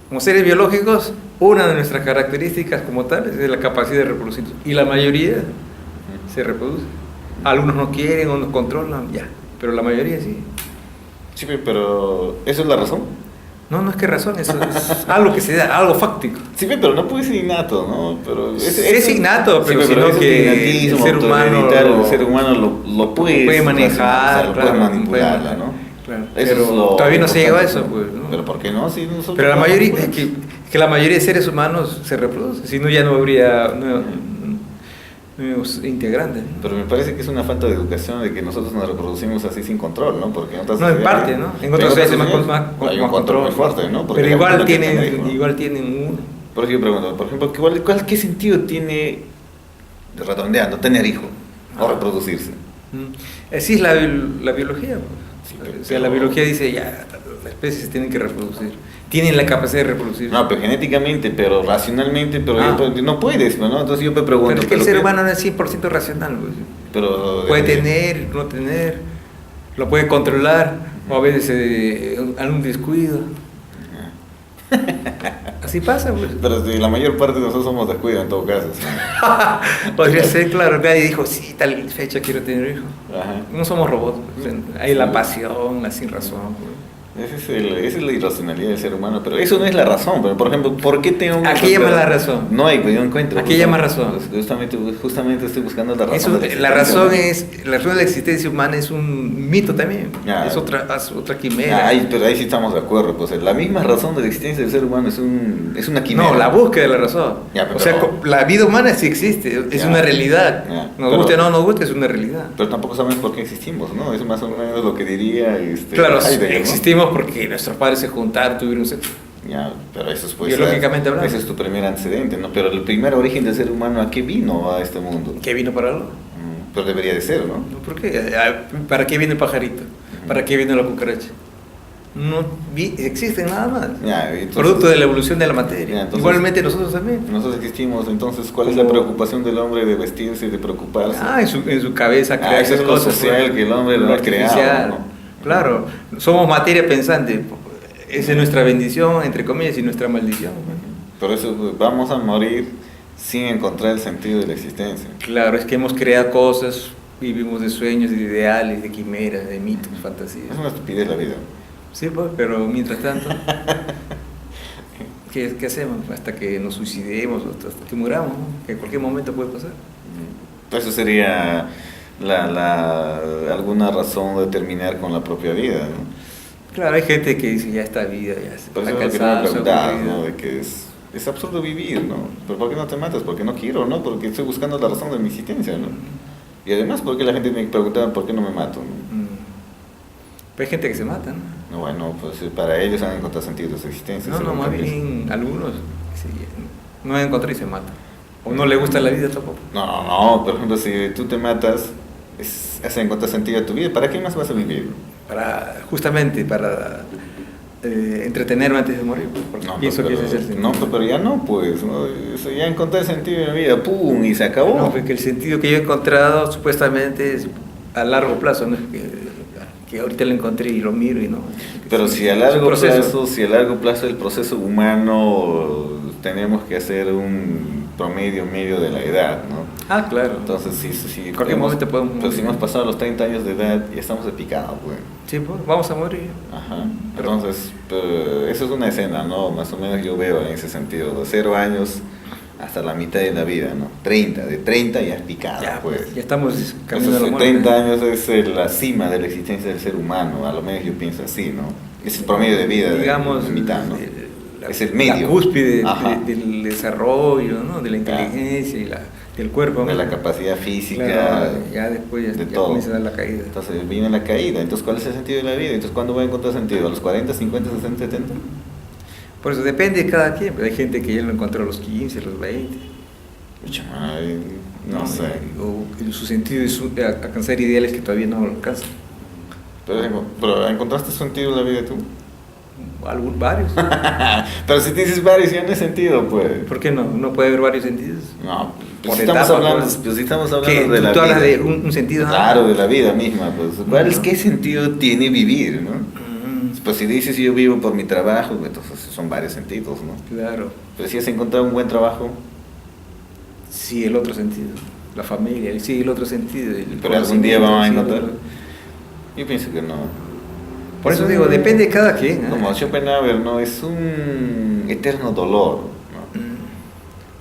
como seres biológicos, una de nuestras características como tal es la capacidad de reproducirse. Y la mayoría se reproduce. Algunos no quieren o nos controlan, ya. Pero la mayoría sí. Sí, pero ¿eso es la razón? No, no es que razón, eso es algo que se da, algo fáctico. Sí, pero no puede ser innato, ¿no? Pero Es innato, pero sino ese que innatismo el ser humano autoritario, el ser humano lo puede manejar, o sea, lo claro, puede manipularla, puede ¿no? claro. Eso Pero es lo todavía no se llega a eso, importante, pues, ¿no? Pero ¿por qué no? Si nosotros Pero la no, mayoría, pues. es que la mayoría de seres humanos se reproduce, si no ya no habría nuevos integrantes. Pero me parece que es una falta de educación de que nosotros nos reproducimos así sin control, ¿no? Porque en otras No, en sociedades- parte, ¿no? En otras sociedades sociedades hay un control muy fuerte, ¿no? Porque Pero la igual gente no quiere tener tienen, hijos, ¿no? igual tienen uno. Por eso yo pregunto, por ejemplo, ¿qué sentido tiene, redondeando, tener hijos o reproducirse? Así es la biología. Pues. Sí, O sea, la biología dice ya, las especies tienen que reproducir. Tienen la capacidad de reproducir. No, pero genéticamente, pero racionalmente, pero Ah. no puedes, ¿no? Entonces yo me pregunto... Pero es que el ser humano no es 100% racional. Pues. Pero, Puede tener, no tener, lo puede controlar, o a veces algún descuido. Así pasa, pues. Pero si la mayor parte de nosotros somos descuido en todo caso. ¿Sí? Podría ser, claro, nadie dijo, sí, tal fecha quiero tener hijo. Ajá. No somos robots, pues. Hay la pasión, la sin razón. Pues. Esa es la irracionalidad del ser humano, pero eso no es la razón. Pero, por ejemplo, ¿por qué tengo ¿A qué llama la razón? No hay, pues yo no encuentro. ¿A qué llama razón? Justamente estoy buscando la razón. Eso, de la existencia, razón de la existencia humana es un mito también. Ya. Es otra ¿no? quimera. Pero ahí sí estamos de acuerdo. Pues la misma razón de la existencia del ser humano es una quimera. No, la búsqueda de la razón. Ya, pero- o sea, la vida humana sí existe, es Ya. una realidad. Ya, Nos pero- guste o no nos guste, es una realidad. Pero tampoco sabemos por qué existimos, ¿no? Es más o menos lo que diría Claro, Heidegger, ¿no? existimos porque nuestros padres se juntaron, tuvieron sexo. Ya, pero eso es pues, Biológicamente hablando. ese es tu primer antecedente, ¿no? Pero el primer origen del ser humano, ¿a qué vino a este mundo? ¿Qué vino para algo? Pero debería de ser, ¿no? ¿Por qué? ¿Para qué viene el pajarito? ¿Para qué viene la cucaracha? No existen nada más. Ya, entonces- Producto de la evolución de la materia. Ya, entonces- Igualmente nosotros también. Nosotros existimos, entonces, ¿cuál es Como- la preocupación del hombre de vestirse y de preocuparse? En su cabeza crear eso es esas lo cosas. social pues, que el hombre lo ha artificial. creado, ¿no? Claro, somos materia pensante. Esa es nuestra bendición, entre comillas, y nuestra maldición. Por eso vamos a morir sin encontrar el sentido de la existencia. Claro, es que hemos creado cosas, vivimos de sueños, de ideales, de quimeras, de mitos, fantasías. Es una estupidez la vida. Sí, pues, pero mientras tanto, ¿qué hacemos? Hasta que nos suicidemos, hasta que muramos, ¿no? Que en cualquier momento puede pasar. Eso sería alguna razón de terminar con la propia vida, ¿no? Claro, hay gente que dice, ya está vida, ya se Por está eso es lo que cansada, me se preguntabas, aburrida. ¿no? De que es absurdo vivir, ¿no? ¿Pero por qué no te matas? Porque no quiero, ¿no? Porque estoy buscando la razón de mi existencia, ¿no? Y además, ¿por qué la gente me pregunta por qué no me mato? ¿no? Pero hay gente que se mata, ¿no? No, bueno, pues para ellos han encontrado sentido de su existencia. No, según más ellos. bien algunos sí, no encuentran y se matan. O no le gusta la vida tampoco. No, por ejemplo, si tú te matas, has encontrado sentido a tu vida, ¿para qué más vas a vivir? Justamente para entretenerme antes de morir. Porque No, pienso que ese es el sentido. no, pero ya no, pues, ¿no? Eso, ya encontré el sentido de mi vida, ¡pum! Y se acabó. No, porque el sentido que yo he encontrado supuestamente es a largo plazo, no es que ahorita lo encontré y lo miro y no. Pero si a Es un largo proceso. plazo el proceso humano tenemos que hacer un promedio medio de la edad, ¿no? Ah, claro. Entonces, si En cualquier momento podemos pero si morir. hemos pasado los 30 años de edad, ya estamos de picado, pues. Sí, pues, vamos a morir. Ajá. Entonces, eso es una escena, ¿no? Más o menos yo veo en ese sentido, de 0 años hasta la mitad de la vida, ¿no? De 30 ya es picado, Ya, pues. ya estamos camino a la Entonces, muerte. 30 años es la cima de la existencia del ser humano, a lo menos yo pienso así, ¿no? Es el promedio de vida Digamos, de mitad, ¿no? la- Es el medio. La cúspide Ajá. del desarrollo, ¿no? De la inteligencia y del cuerpo. De ¿no? la capacidad física, Claro, ya después de ya todo. comienza a dar la caída. Entonces viene la caída. Entonces, ¿cuál es el sentido de la vida? Entonces, ¿cuándo voy a encontrar sentido? ¿A los 40, 50, 60, 70? Por eso depende de cada quien. Hay gente que ya lo encontró a los 15, a los 20. Pucha madre, No sé. O su sentido es alcanzar ideales que todavía no alcanzan. Pero ¿encontraste sentido en la vida tú? Varios. Pero si dices varios, ya no es sentido, pues. ¿Por qué no? ¿No puede haber varios sentidos? No, Por si estamos etapa, hablando, pues. pues, si estamos hablando ¿Qué? de la ¿Tú vida. hablas de un sentido? Claro, de la vida misma, pues. No. ¿Qué sentido tiene vivir, no? Pues si dices yo vivo por mi trabajo, entonces son varios sentidos, ¿no? Claro. Pero si has encontrado un buen trabajo, Sí, el otro sentido. La familia, sí, el otro sentido. pero algún día vamos a sí, encontrar. otro. Yo pienso que no. Por eso digo, depende de cada quien. ¿eh? Como Schopenhauer, ¿no? Es un eterno dolor, ¿no?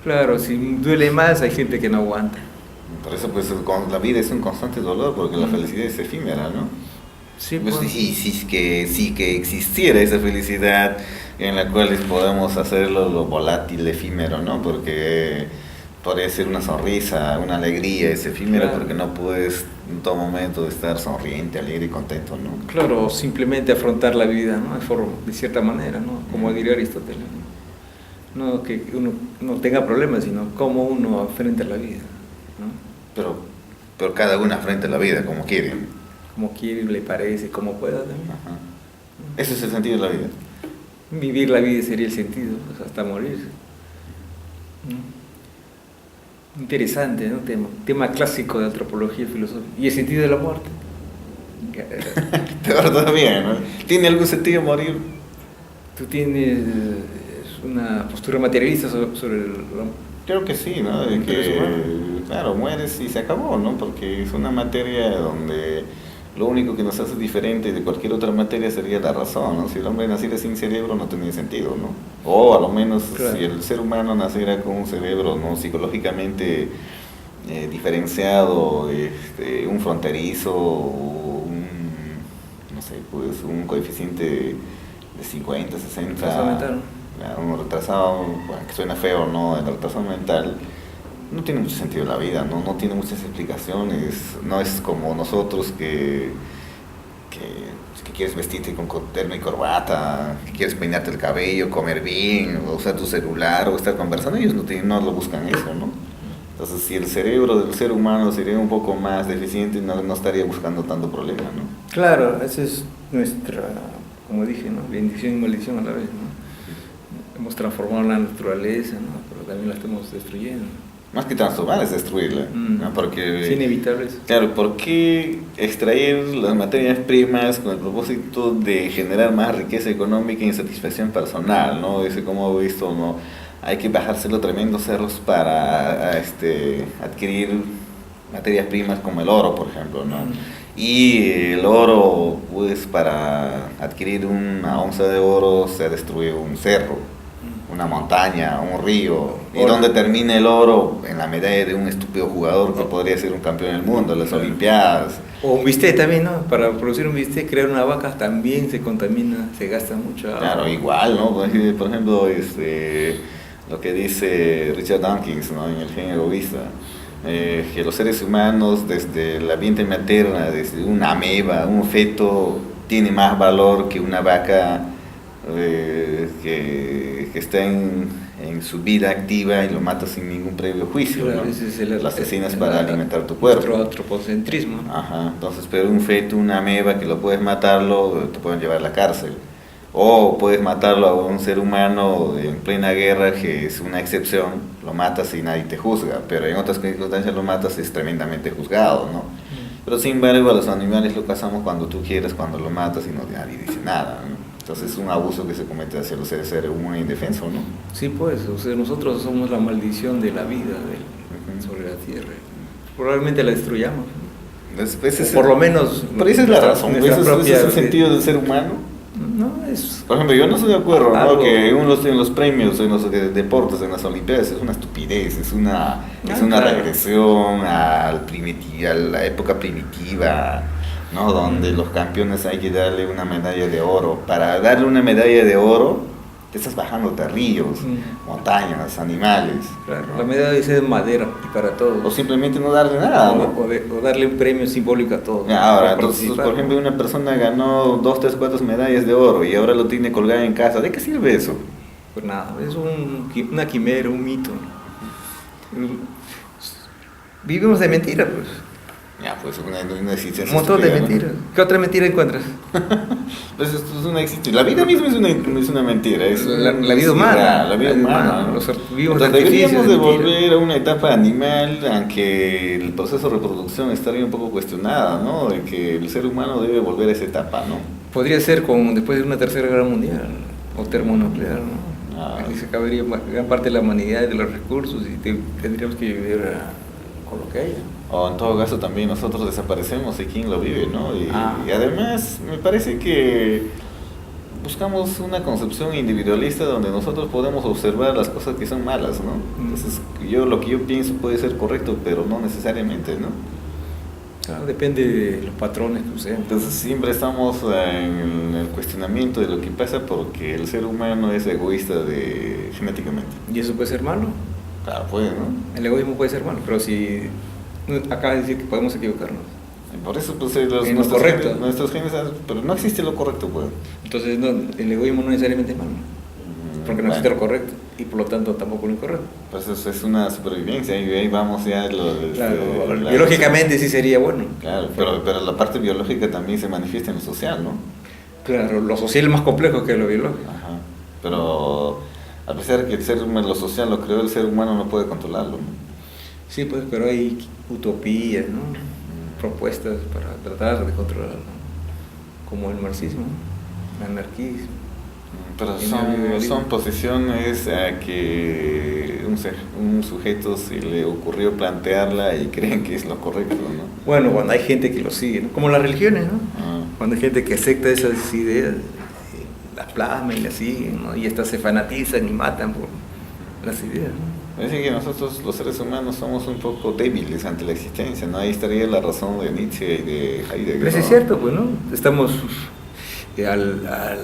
Claro, si duele más, hay gente que no aguanta. Por eso, pues, la vida es un constante dolor, porque la felicidad es efímera, ¿no? Sí, Pues, pues. sí que existiera esa felicidad en la cual podemos hacerlo lo volátil, efímero, ¿no? Porque podría ser una sonrisa, una alegría, es efímero, Claro. porque no puedes en todo momento estar sonriente, alegre y contento, ¿no? Claro, simplemente afrontar la vida, ¿no? De cierta manera, ¿no? Como diría Aristóteles. No que uno no tenga problemas, sino cómo uno afronta la vida, ¿no? Pero cada uno frente a la vida como quiere. Como quiere, le parece, como pueda también. Ajá. Ese es el sentido de la vida. Vivir la vida sería el sentido, pues, hasta morir. ¿No? Interesante, ¿no? Tema clásico de antropología y filosofía. ¿Y el sentido de la muerte? Peor todavía, ¿no? ¿Tiene algún sentido morir? ¿Tú tienes una postura materialista sobre el... Creo que sí, ¿no? De que, claro, mueres y se acabó, ¿no? Porque es una materia donde lo único que nos hace diferente de cualquier otra materia sería la razón, ¿no? Si el hombre naciera sin cerebro no tendría sentido, ¿no? O a lo menos Claro. si el ser humano naciera con un cerebro, ¿no? Psicológicamente diferenciado, un fronterizo, no sé, pues un coeficiente de 50, 60, Retraso mental. un retrasado, bueno, que suena feo, ¿no? El retraso mental no tiene mucho sentido en la vida, no tiene muchas explicaciones, no es como nosotros que quieres vestirte con terno y corbata, que quieres peinarte el cabello, comer bien, o usar tu celular, o estar conversando. Ellos no lo buscan eso, ¿no? Entonces, si el cerebro del ser humano sería un poco más deficiente, no estaría buscando tanto problema, ¿no? Claro, esa es nuestra, como dije, ¿no? Bendición y maldición a la vez, ¿no? Hemos transformado la naturaleza, ¿no? Pero también la estamos destruyendo. Más que transformar es destruirla, ¿no? Porque Es inevitable eso. claro, ¿por qué extraer las materias primas con el propósito de generar más riqueza económica y satisfacción personal, ¿no? Ese, como he visto, ¿no? Hay que bajárselo tremendos cerros para adquirir materias primas como el oro, por ejemplo, ¿no? Y el oro, pues, para adquirir una onza de oro se destruye un cerro, una montaña, un río. ¿Y Oro. dónde termina el oro? En la medalla de un estúpido jugador que podría ser un campeón del mundo, en las Olimpiadas. O un bistec también, ¿no? Para producir un bistec, crear una vaca también se contamina, se gasta mucho agua. Claro, igual, ¿no? Por ejemplo, lo que dice Richard Dawkins, ¿no? En El gen egoísta, que los seres humanos, desde la vientre materna, desde una ameba, un feto, tiene más valor que una vaca que está en su vida activa y lo mata sin ningún previo juicio, Claro, ¿no? ese es Lo asesinas para alimentar tu cuerpo. Nuestro antropocentrismo, ¿no? Ajá, entonces, pero un feto, una ameba, que lo puedes matarlo, te pueden llevar a la cárcel. O puedes matarlo a un ser humano en plena guerra, que es una excepción, lo matas y nadie te juzga, pero en otras circunstancias lo matas y es tremendamente juzgado, ¿no? Pero sin embargo a los animales lo cazamos cuando tú quieres, cuando lo matas y nadie dice nada, ¿no? Entonces es un abuso que se comete hacia los seres humanos indefensos, ¿no? Sí, pues, o sea, nosotros somos la maldición de la vida sobre la tierra. Probablemente la destruyamos. O Por lo menos. Pero esa es la razón, nuestra ese es propia- el sentido del ser humano. No, es. Por ejemplo, yo no estoy de acuerdo, ¿no? Algo- Que en los premios, en los deportes, en las Olimpiadas, es una estupidez, es una Claro. regresión a la época primitiva, ¿no? Donde los campeones hay que darle una medalla de oro. Para darle una medalla de oro, te estás bajando de ríos, montañas, animales. Claro, ¿no? la medalla debe ser de madera y para O todos. simplemente no darle nada, ¿no? O darle un premio simbólico a todos. Ya, ahora, Para entonces, participar. por ejemplo, una persona ganó 2, 3, 4 medallas de oro y ahora lo tiene colgado en casa. ¿De qué sirve eso? Pues nada, es una quimera, un mito. Vivimos de mentira, pues. Ya, pues una existencia Un montón de estúpida, ¿no? mentiras. ¿Qué otra mentira encuentras? Pues esto es una existencia. La vida misma es una mentira. Es La vida sí, humana. La vida humana. ¿no? Vivimos Entonces, artificios deberíamos de de mentira. volver a una etapa animal, aunque el proceso de reproducción estaría un poco cuestionada, ¿no? De que el ser humano debe volver a esa etapa, ¿no? Podría ser como después de una tercera guerra mundial o termonuclear, ¿no? Ah. Ahí se acabaría gran parte de la humanidad y de los recursos y tendríamos que vivir con lo que haya. O en todo caso también nosotros desaparecemos y quién lo vive, ¿no? Y además me parece que buscamos una concepción individualista donde nosotros podemos observar las cosas que son malas, ¿no? Entonces lo que yo pienso puede ser correcto, pero no necesariamente, ¿no? Claro, depende de los patrones que usemos. Entonces siempre estamos en el cuestionamiento de lo que pasa porque el ser humano es egoísta genéticamente. ¿Y eso puede ser malo? Claro, puede, ¿no? El egoísmo puede ser malo, pero si acaba de decir que podemos equivocarnos. Y por eso pues En lo nuestros correcto. nuestros genes, pero no existe lo correcto, pues. Entonces el egoísmo no necesariamente es malo, porque no existe lo Bueno, correcto y por lo tanto tampoco lo incorrecto. pues eso es una supervivencia y ahí vamos ya Claro, biológicamente sí sería bueno. Claro, pero la parte biológica también se manifiesta en lo social, ¿no? Claro, lo social es más complejo que lo biológico. Ajá. Pero a pesar de que lo social lo creó el ser humano, no puede controlarlo, ¿no? Sí, pues, pero hay utopías, ¿no? Propuestas para tratar de controlarlo, ¿no? Como el marxismo, ¿no? El anarquismo. Pero El neoliberalismo. son posiciones a que un sujeto se le ocurrió plantearla y creen que es lo correcto, ¿no? Bueno, cuando hay gente que lo sigue, ¿no? Como las religiones, ¿no? Ah. Cuando hay gente que acepta esas ideas, las plasma y las siguen, ¿no? Y estas se fanatizan y matan por las ideas, ¿no? Parece que nosotros los seres humanos somos un poco débiles ante la existencia, ¿no? Ahí estaría la razón de Nietzsche y de Heidegger. Pero eso es ¿no? cierto, pues, ¿no? Estamos al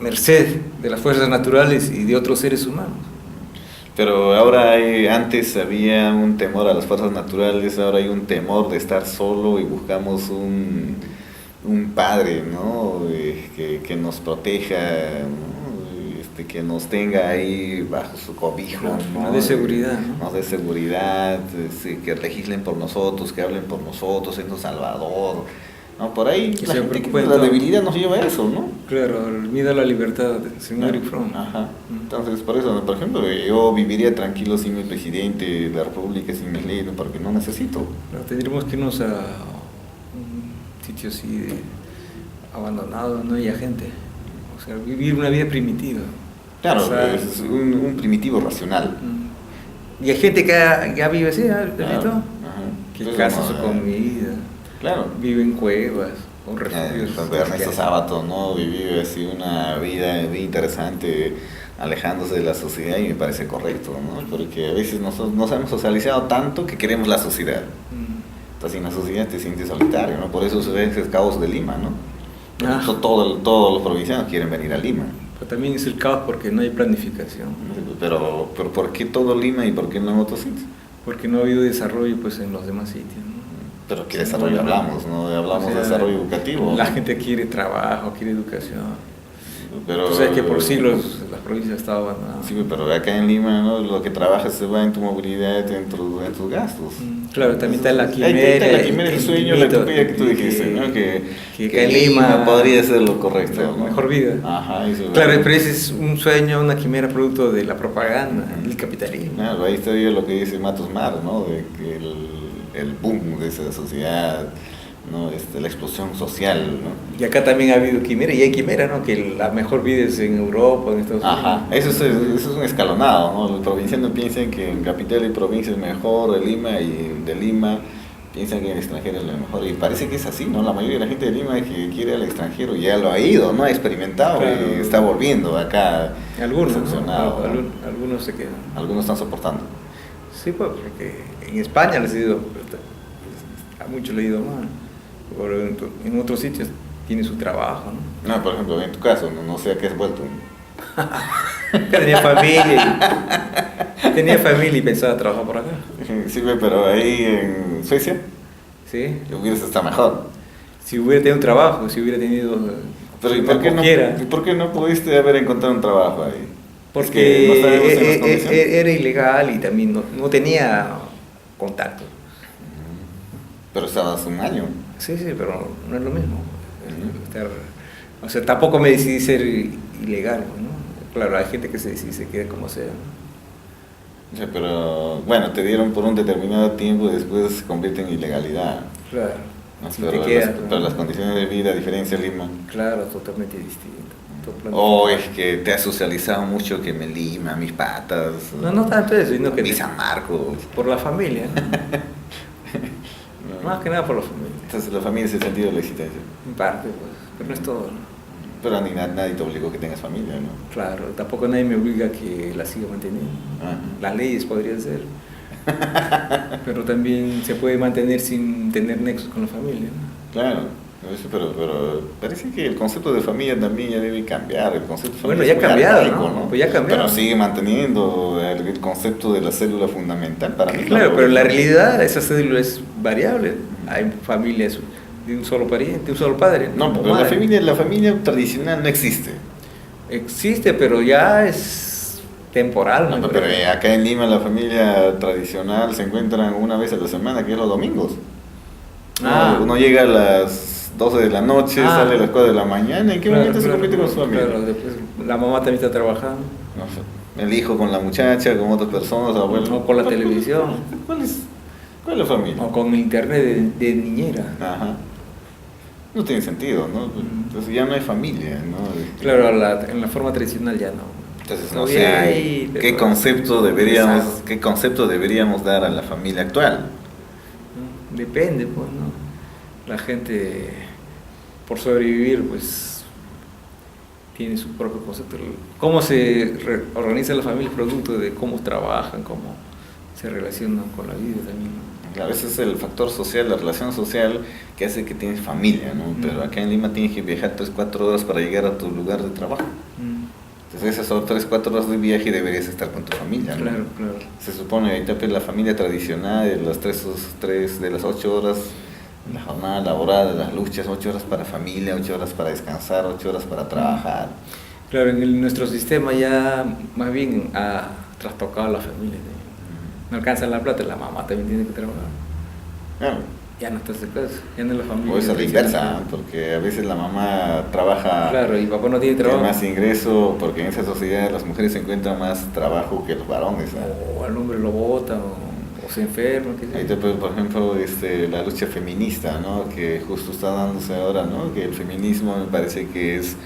merced de las fuerzas naturales y de otros seres humanos. Pero ahora antes había un temor a las fuerzas naturales, ahora hay un temor de estar solo y buscamos un padre, ¿no? Que nos proteja, ¿no? Que nos tenga ahí bajo su cobijo, ¿no? Nos dé seguridad, ¿no? Nos dé seguridad, que legislen por nosotros, que hablen por nosotros, es nuestro salvador, ¿no? Por ahí Que la se gente preocupen la todo. debilidad nos lleva a eso, ¿no? Claro, el miedo a la libertad, según Eric Fromm. Ajá. Entonces, por eso, por ejemplo, yo viviría tranquilo sin mi presidente de la República, sin mis leyes, porque no necesito. Claro, tendríamos que irnos a un sitio así de abandonado, no haya gente. O sea, vivir una vida primitiva. Claro, O sea, es un primitivo racional. Y hay gente que ya vive así, ¿no? Claro. Ajá. Que Entonces, caza no, su comida, Claro. vive en cuevas, o refugios. Ernesto Sábato, ¿no? Vive así una vida muy interesante, alejándose de la sociedad, y me parece correcto, ¿no? Porque a veces nos hemos socializado tanto que queremos la sociedad. Entonces en la sociedad te sientes solitario, ¿no? Por eso se ve ese caos de Lima, ¿no? Por eso todos los provincianos quieren venir a Lima. Pero también es el caos porque no hay planificación, Pero ¿por qué todo Lima y por qué no en otros sitios? porque no ha habido desarrollo pues en los demás sitios, ¿no? Pero ¿qué desarrollo hablamos, no? Hablamos O sea, de desarrollo educativo. La gente quiere trabajo, quiere educación. Pero, Tú sabes que por siglos las provincias estaban abandonadas. Sí, pero acá en Lima, ¿no? Lo que trabajas se va en tu movilidad, en tus gastos. Claro, también está la Ahí quimera. está la quimera, el sueño, la utopía que tú dijiste, ¿no? Que en Lima podría ser lo correcto, la ¿no? mejor vida. Ajá, eso es Claro, verdad. pero ese es un sueño, una quimera producto de la propaganda, del capitalismo. Claro, ahí estaría lo que dice Matos Mar, ¿no? De que el boom de esa sociedad, ¿no? La explosión social, ¿no? Y acá también ha habido quimera, y hay quimera, ¿no? Que la mejor vida es en Europa, en Estados Unidos. Ajá, eso es un escalonado, ¿no? Los provincianos piensan que en capital y provincia es mejor de Lima, y de Lima piensan que en el extranjero es lo mejor, y parece que es así, ¿no? La mayoría de la gente de Lima que quiere al extranjero ya lo ha ido, ¿no? Ha experimentado, Claro. y está volviendo acá. Algunos, ¿no? decepcionado, ¿no? Algunos se quedan. Algunos están soportando. Sí, pues, porque en España les ha ido, a muchos le ha ido mal. Pero en otros sitios tiene su trabajo, ¿no? No, por ejemplo, en tu caso, no sé a qué has vuelto. Tenía familia y pensaba trabajar por acá. Sí, pero ahí en Suecia ¿Sí? hubieras estado mejor. Si hubiera tenido un trabajo, si hubiera tenido... Pero ¿y por qué no pudiste haber encontrado un trabajo ahí? Porque Es que no estábamos en las condiciones. era ilegal y también no tenía contacto. Pero estabas un año. Sí, pero no es lo mismo. O sea, tampoco me decidí ser ilegal, ¿no? Claro, hay gente que se decide, se queda como sea, ¿no? O sea, pero bueno, te dieron por un determinado tiempo y después se convierte en ilegalidad. Claro. ¿No? Si Pero, te quedas, pero las condiciones de vida, a diferencia de Lima. Claro, totalmente distinto. O es que te has socializado mucho que me Lima, mis patas. No tanto eso, sino que ni San Marcos. por la familia, ¿no? Más que nada por la familia. Entonces la familia es el sentido de la existencia. En parte, pues, pero no es todo, ¿no? Pero ni nadie te obligó que tengas familia, ¿no? Claro, tampoco nadie me obliga a que la siga manteniendo. Ajá. Las leyes podrían ser. Pero también se puede mantener sin tener nexos con la familia, ¿no? Claro. Pero parece que el concepto de familia también ya debe cambiar. El concepto de Bueno, familia ya es muy cambiado, arcaico, ¿no? Pues ya cambiado. Pero sigue manteniendo el concepto de la célula fundamental para mí. Claro, pero en la realidad esa célula es variable. Hay familias de un solo pariente, de un solo padre. No, o pero madre. la familia tradicional no existe. Existe, pero ya es temporal, No, ¿no? pero acá en Lima la familia tradicional se encuentran una vez a la semana, que es los domingos. Uno llega a las 12 de la noche, sale a las 4 de la mañana. ¿En qué momento se convierte con su familia? Claro, después la mamá también está trabajando. No sé, el hijo con la muchacha, con otras personas, abuelos. O por la televisión. ¿Cuál es la familia? O con internet de niñera. Ajá. No tiene sentido, ¿no? Entonces ya no hay familia, ¿no? Claro, en la forma tradicional ya no. Entonces no Todavía sé hay, pero- qué concepto deberíamos dar a la familia actual. Depende, pues, ¿no? La gente, por sobrevivir, pues, tiene su propio concepto. Cómo se organiza la familia es producto de cómo trabajan, cómo se relacionan con la vida también, ¿no? A veces es el factor social, la relación social que hace que tienes familia, ¿no? Pero acá en Lima tienes que viajar 3-4 horas para llegar a tu lugar de trabajo. Entonces esas son 3-4 horas de viaje y deberías estar con tu familia, ¿no? Claro. Se supone ahorita pues, la familia tradicional de las 3 de las 8 horas, la jornada laboral, de las luchas, 8 horas para familia, 8 horas para descansar, 8 horas para trabajar. Claro, nuestro sistema ya más bien ha trastocado a la familia, ¿no? No alcanza la plata, la mamá también tiene que trabajar. Claro. Ya no está cerca, ya no es la familia. O es a la inversa, porque a veces la mamá trabaja, Claro, y papá no tiene tiene trabajo. más ingreso, porque en esa sociedad las mujeres encuentran más trabajo que los varones, ¿no? O al hombre lo bota, o se enferma. qué sé yo. Ahorita, pues, por ejemplo, la lucha feminista, ¿no? Que justo está dándose ahora, ¿no? Que el feminismo me parece que es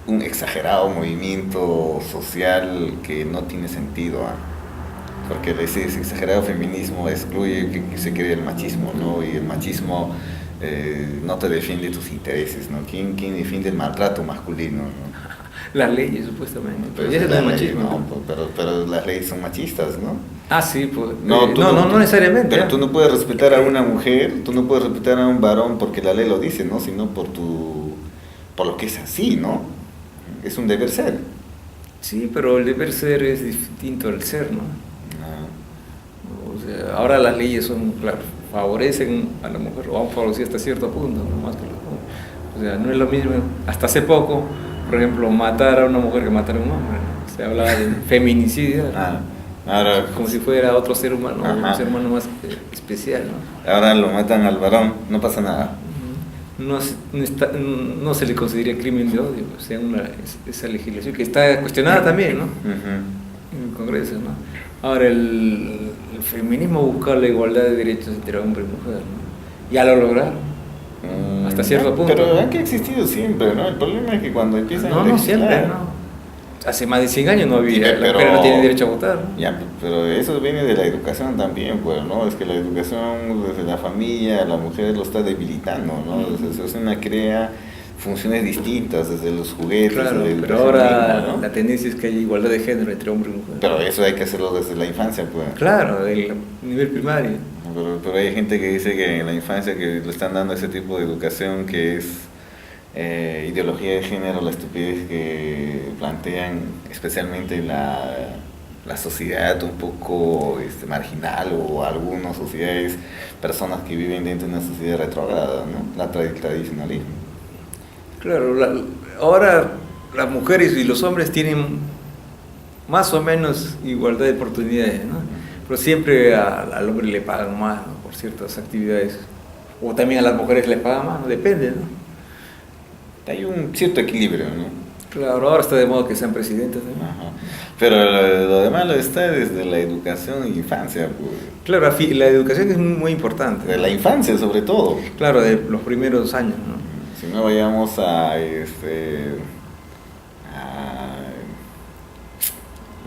un exagerado movimiento social que no tiene sentido, ¿ah? Porque ese exagerado feminismo excluye que se cree el machismo, ¿no? Y el machismo no te defiende tus intereses, ¿no? ¿Quién defiende el maltrato masculino, ¿no? Las leyes, supuestamente. Pero, Ese no es machismo. no, pero las leyes son machistas, ¿no? Ah, sí, pues. No, No necesariamente. Pero tú no puedes respetar a una mujer, tú no puedes respetar a un varón porque la ley lo dice, ¿no? Sino por lo que es así, ¿no? Es un deber ser. Sí, pero el deber ser es distinto al ser, ¿no? Ah. O sea, ahora las leyes son, claro, favorecen a la mujer, o han favorecido hasta cierto punto, ¿no? Más que los hombres. O sea, no es lo mismo. Hasta hace poco, por ejemplo, matar a una mujer que matar a un hombre, ¿no? Se hablaba de feminicidio. Ahora, Como si fuera otro ser humano, Ajá. un ser humano más especial, ¿no? ahora lo matan al varón, no pasa nada. No se le consideraría crimen de odio, o sea, esa legislación que está cuestionada también, ¿no? Ujú. En el Congreso, ¿no? Ahora, el feminismo busca la igualdad de derechos entre hombre y mujer, ¿no? Ya lo lograron, hasta cierto punto. Pero han que existido siempre, ¿no? El problema es que cuando empiezan a no legislar- siempre, ¿no? Hace más de 100 años no había, Sí, la pero- mujer no tiene derecho a votar, ¿no? Ya, pero eso viene de la educación también, pues, ¿no? Es que la educación desde la familia, la mujer lo está debilitando, ¿no? Entonces una crea funciones distintas desde los juguetes, Claro, desde la pero educación ahora misma, ¿no? la tendencia es que haya igualdad de género entre hombre y mujer. Pero eso hay que hacerlo desde la infancia, pues. Claro, del nivel primario. Pero hay gente que dice que en la infancia que le están dando ese tipo de educación que es ideología de género, la estupidez que plantean especialmente la sociedad un poco marginal o algunas sociedades, personas que viven dentro de una sociedad retrógrada, ¿no? Tradicionalismo. Claro, ahora las mujeres y los hombres tienen más o menos igualdad de oportunidades, ¿no? Pero siempre al hombre le pagan más, ¿no? Por ciertas actividades o también a las mujeres les pagan más, depende, ¿no? Hay un cierto equilibrio, ¿no? Claro, ahora está de moda que sean presidentes, ¿no? Ajá. Pero lo de malo está desde la educación e infancia, pues. Claro, la educación es muy importante. De la infancia sobre todo. Claro, de los primeros años, ¿no? Si no vayamos a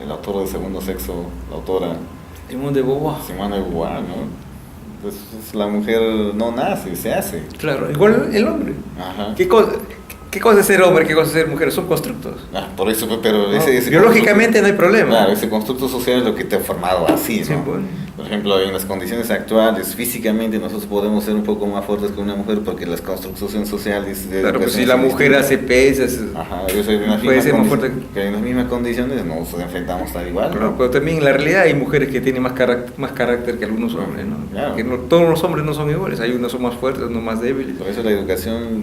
el autor de Segundo Sexo, la autora Simone de Beauvoir. Simone de Beauvoir, ¿no? Entonces la mujer no nace, se hace. Claro, igual el hombre. Ajá. ¿Qué cosa es ser hombre? ¿Qué cosa es ser mujer? Son constructos. Por eso, pero ¿no? ese Biológicamente no hay problema. Claro, ese constructo social es lo que te ha formado así, ¿no? Sí, bueno. Por ejemplo, en las condiciones actuales, físicamente nosotros podemos ser un poco más fuertes que una mujer porque las construcciones sociales de Claro, pues si educación la son mujer distintas. hace pesas. Ajá, yo soy de una Puede ser más fuerte. que en las mismas condiciones nos enfrentamos tal igual, Claro, ¿no? pero también en la realidad hay mujeres que tienen más carácter que algunos hombres, ¿no? Claro. Que todos los hombres no son iguales, hay unos son más fuertes, unos más débiles. Por eso la educación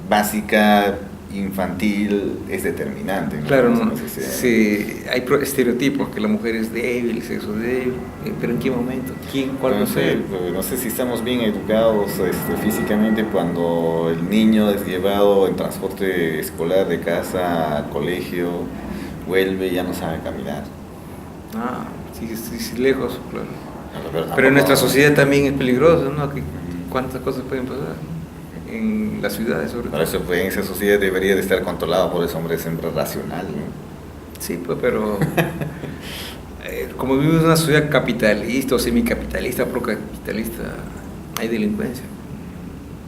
básica, infantil, es determinante, ¿no? Claro, En no, la sociedad. sí, hay estereotipos que la mujer es débil, sexo débil, pero ¿en qué momento? ¿Cuál No sé, no sé si estamos bien educados físicamente cuando el niño es llevado en transporte escolar de casa a colegio, vuelve y ya no sabe caminar. Ah, sí, lejos, claro. Pero Pero en nuestra tampoco- sociedad también es peligroso, ¿no? ¿Cuántas cosas pueden pasar? En las ciudades, sobre Por todo. eso, pues, esa sociedad debería de estar controlada por ese hombre siempre racional, ¿no? Sí, pues, pero como vivimos en una sociedad capitalista o semicapitalista, procapitalista, hay delincuencia,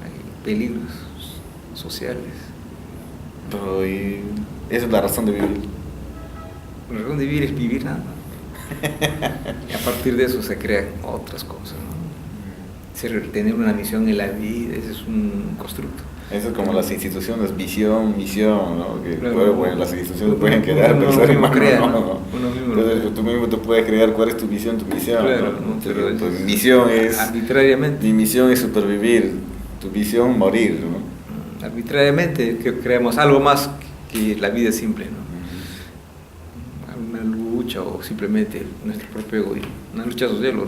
hay peligros sociales. Pero y esa es la razón de vivir. La razón de vivir es vivir nada más. Y a partir de eso se crean otras cosas, ¿no? Tener una misión en la vida, ese es un constructo. Eso es como las instituciones, visión, misión, ¿no? Que Claro. bueno, las instituciones pueden crear, Uno pero ser mismo humano crea, no, ¿no? ¿no? Uno mismo lo Entonces crea. tú mismo te puedes crear cuál es tu visión, tu misión. Claro, ¿no? ¿no? Pero Tu es misión es, arbitrariamente. mi misión es supervivir, tu visión morir, ¿no? Arbitrariamente que creamos algo más que la vida simple, ¿no? Una lucha o simplemente nuestro propio egoísmo, una lucha social o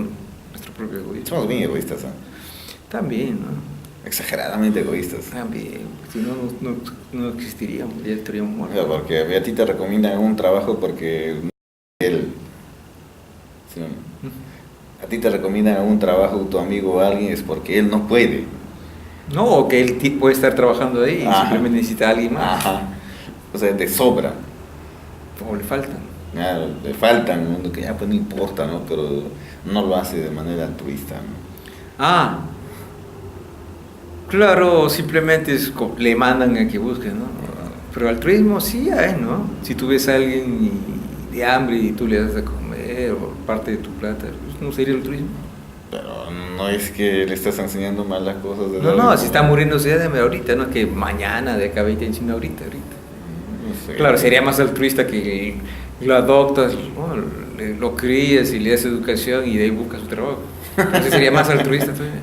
nuestro propio egoísmo. Somos bien egoístas, ¿no? También, ¿no? Exageradamente egoístas. También, si no existiríamos, ya estaríamos O muertos. sea, porque a ti te recomiendan un trabajo porque él. ¿Sí o no? A ti te recomiendan un trabajo tu amigo o alguien es porque él no puede. No, o que él puede estar trabajando ahí y Ajá. simplemente necesita a alguien más. Ajá. O sea, te sobra. O le faltan. Claro, le faltan, ¿no? Que ya pues no importa, ¿no? Pero no lo hace de manera altruista, ¿no? Ah, claro, simplemente le mandan a que busquen, ¿no? Pero altruismo sí hay, ¿no? Si tú ves a alguien de hambre y tú le das de comer o parte de tu plata, pues, ¿no sería altruismo? Pero no es que le estás enseñando mal las cosas. De No, darle si está comer. muriéndose, dame ahorita, no es que mañana, de acá a 20 años, sino ahorita. No sé. Claro, sería más altruista que lo adoptas, ¿no? Lo crías y le das educación y de ahí buscas su trabajo. Entonces sería más altruista todavía.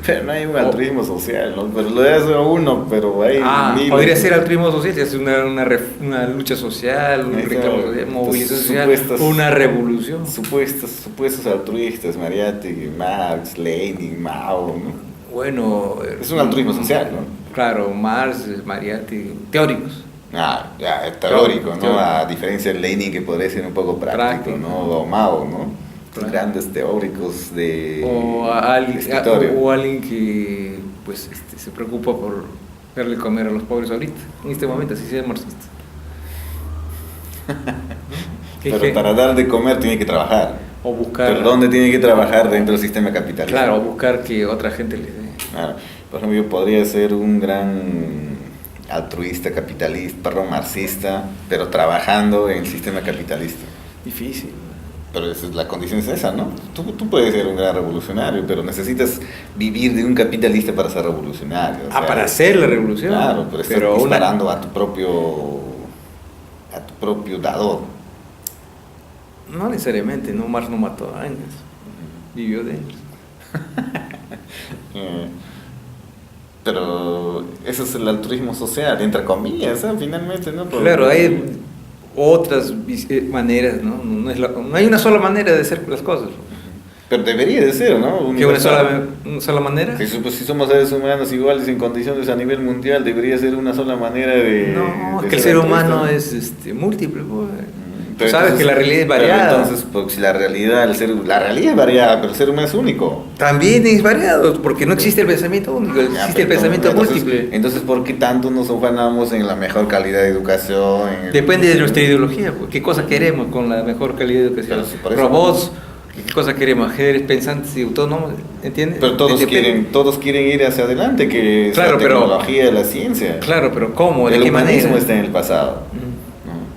Pero no hay un altruismo social, ¿no? Pero lo hace uno, pero hay miles. Podría ser altruismo social, si hace una lucha social, un Ahí está, reclamo social, movilización social, supuestos- una revolución. Supuestos altruistas, Mariátegui, Marx, Lenin, Mao, ¿no? Bueno, Es un altruismo social, ¿no? Claro, Marx, Mariátegui, teóricos. Ah, ya, es teórico, ¿no? Teórico. A diferencia de Lenin, que podría ser un poco práctico, Práctico. ¿no? O Mao, ¿no? Claro. Grandes teóricos de O alguien, escritorio. o alguien que pues, se preocupa por darle comer a los pobres ahorita, en este momento, así sea marxista. Pero para dar de comer tiene que trabajar. O buscar, ¿Pero dónde tiene que trabajar dentro del sistema capitalista? claro, o buscar que otra gente le dé. Claro. Por ejemplo, yo podría ser un gran altruista, capitalista, marxista, pero trabajando en el sistema capitalista. Difícil. Pero la condición es esa, ¿no? Tú puedes ser un gran revolucionario, pero necesitas vivir de un capitalista para ser revolucionario. o sea, Para hacer la revolución. Claro, pero estás disparando a tu propio dador. No necesariamente, no, Marx no mató a Engels, vivió de Engels. Pero eso es el altruismo social, entre comillas, finalmente, ¿no? Porque- Claro, hay otras maneras, ¿no? No hay una sola manera de hacer las cosas. Pero debería de ser, ¿no? ¿Que una sola manera? Pues, si somos seres humanos iguales en condiciones a nivel mundial, debería ser una sola manera de... No, de que el ser humano altruista. es múltiple, pues. Tú Pero sabes entonces- que la realidad es pero variada. entonces, porque si la realidad es variada, pero el ser humano es único. También es variado, porque no existe el pensamiento único, existe el pensamiento múltiple. Entonces, ¿por qué tanto nos ufanamos en la mejor calidad de educación? Depende de nuestra ideología, pues. ¿Qué cosa queremos con la mejor calidad de educación? Pero si por eso- Robots, ¿qué cosa queremos? Seres pensantes y autónomos, ¿entiendes? Pero Depende. todos quieren ir hacia adelante, que es Claro, la pero- tecnología, la ciencia. Claro, pero ¿cómo? ¿De El qué humanismo manera? está en el pasado.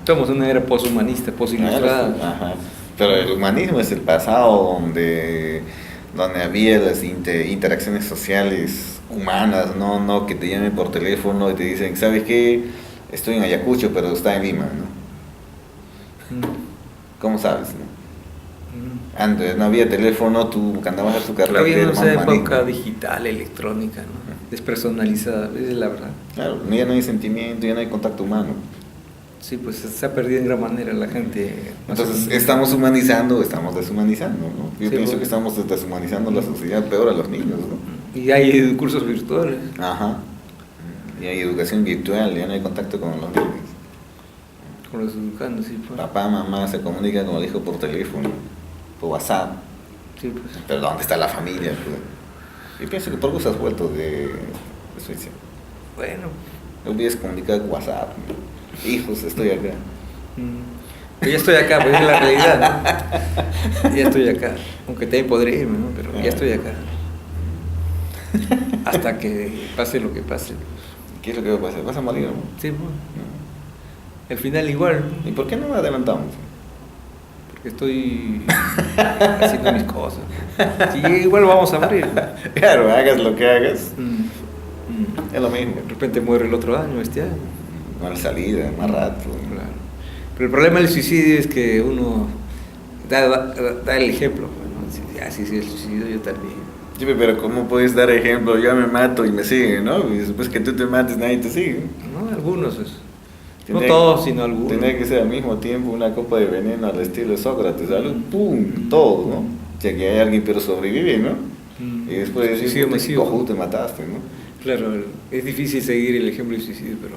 Estamos en una era poshumanista, posilustrada. Ajá. Pero el humanismo es el pasado donde había las interacciones sociales humanas, no que te llamen por teléfono y te dicen, ¿sabes qué? Estoy en Ayacucho, pero está en Lima, ¿no? ¿Cómo sabes? No? Antes no había teléfono, tú andabas a tu carrera. Todavía no es época digital, electrónica, ¿no? Despersonalizada, esa es la verdad. Claro, ya no hay sentimiento, ya no hay contacto humano. Sí, pues se ha perdido en gran manera la gente. Entonces, ¿estamos humanizando o estamos deshumanizando? ¿No? Yo Sí, pienso bueno. que estamos deshumanizando la sociedad, peor a los niños, ¿no? Y hay cursos virtuales. Ajá. Y hay educación virtual, ya no hay contacto con los niños. Con los educandos, sí, pues. Papá, mamá se comunica con el hijo por teléfono, por WhatsApp. Sí, pues. Pero ¿dónde está la familia? Pues? Yo pienso que por qué has vuelto de Suecia. Bueno. No hubieras comunicado con WhatsApp. ¿no? Hijos, estoy acá. Pero ya estoy acá, pues es la realidad, ¿no? Ya estoy acá. Aunque también podría irme, ¿no? Pero ya estoy acá. Hasta que pase lo que pase. ¿Qué es lo que va a pasar? ¿Vas a morir? ¿No? Sí, pues. Al final igual, ¿Y por qué no adelantamos? porque estoy haciendo mis cosas. Sí, igual vamos a morir. Claro, hagas lo que hagas, Mm. es lo mismo. De repente muere el otro año, este año. Más salida, más rato. Claro. Pero el problema del suicidio es que uno da el ejemplo. ¿No? Si así es el suicidio, yo también. Sí, pero ¿cómo puedes dar ejemplo? Yo me mato y me siguen, ¿no? Y después que tú te mates, nadie te sigue. ¿No? Algunos, no Tendría- todos, sino algunos. Tendría que ser al mismo tiempo una copa de veneno al estilo de Sócrates, algo, ¡pum! Todo, ¿no? Ya que hay alguien pero sobrevive, ¿no? Mm. Y después decir, Suicidio "Puta, masivo. cojudo, te mataste, ¿no? Claro, es difícil seguir el ejemplo del suicidio, pero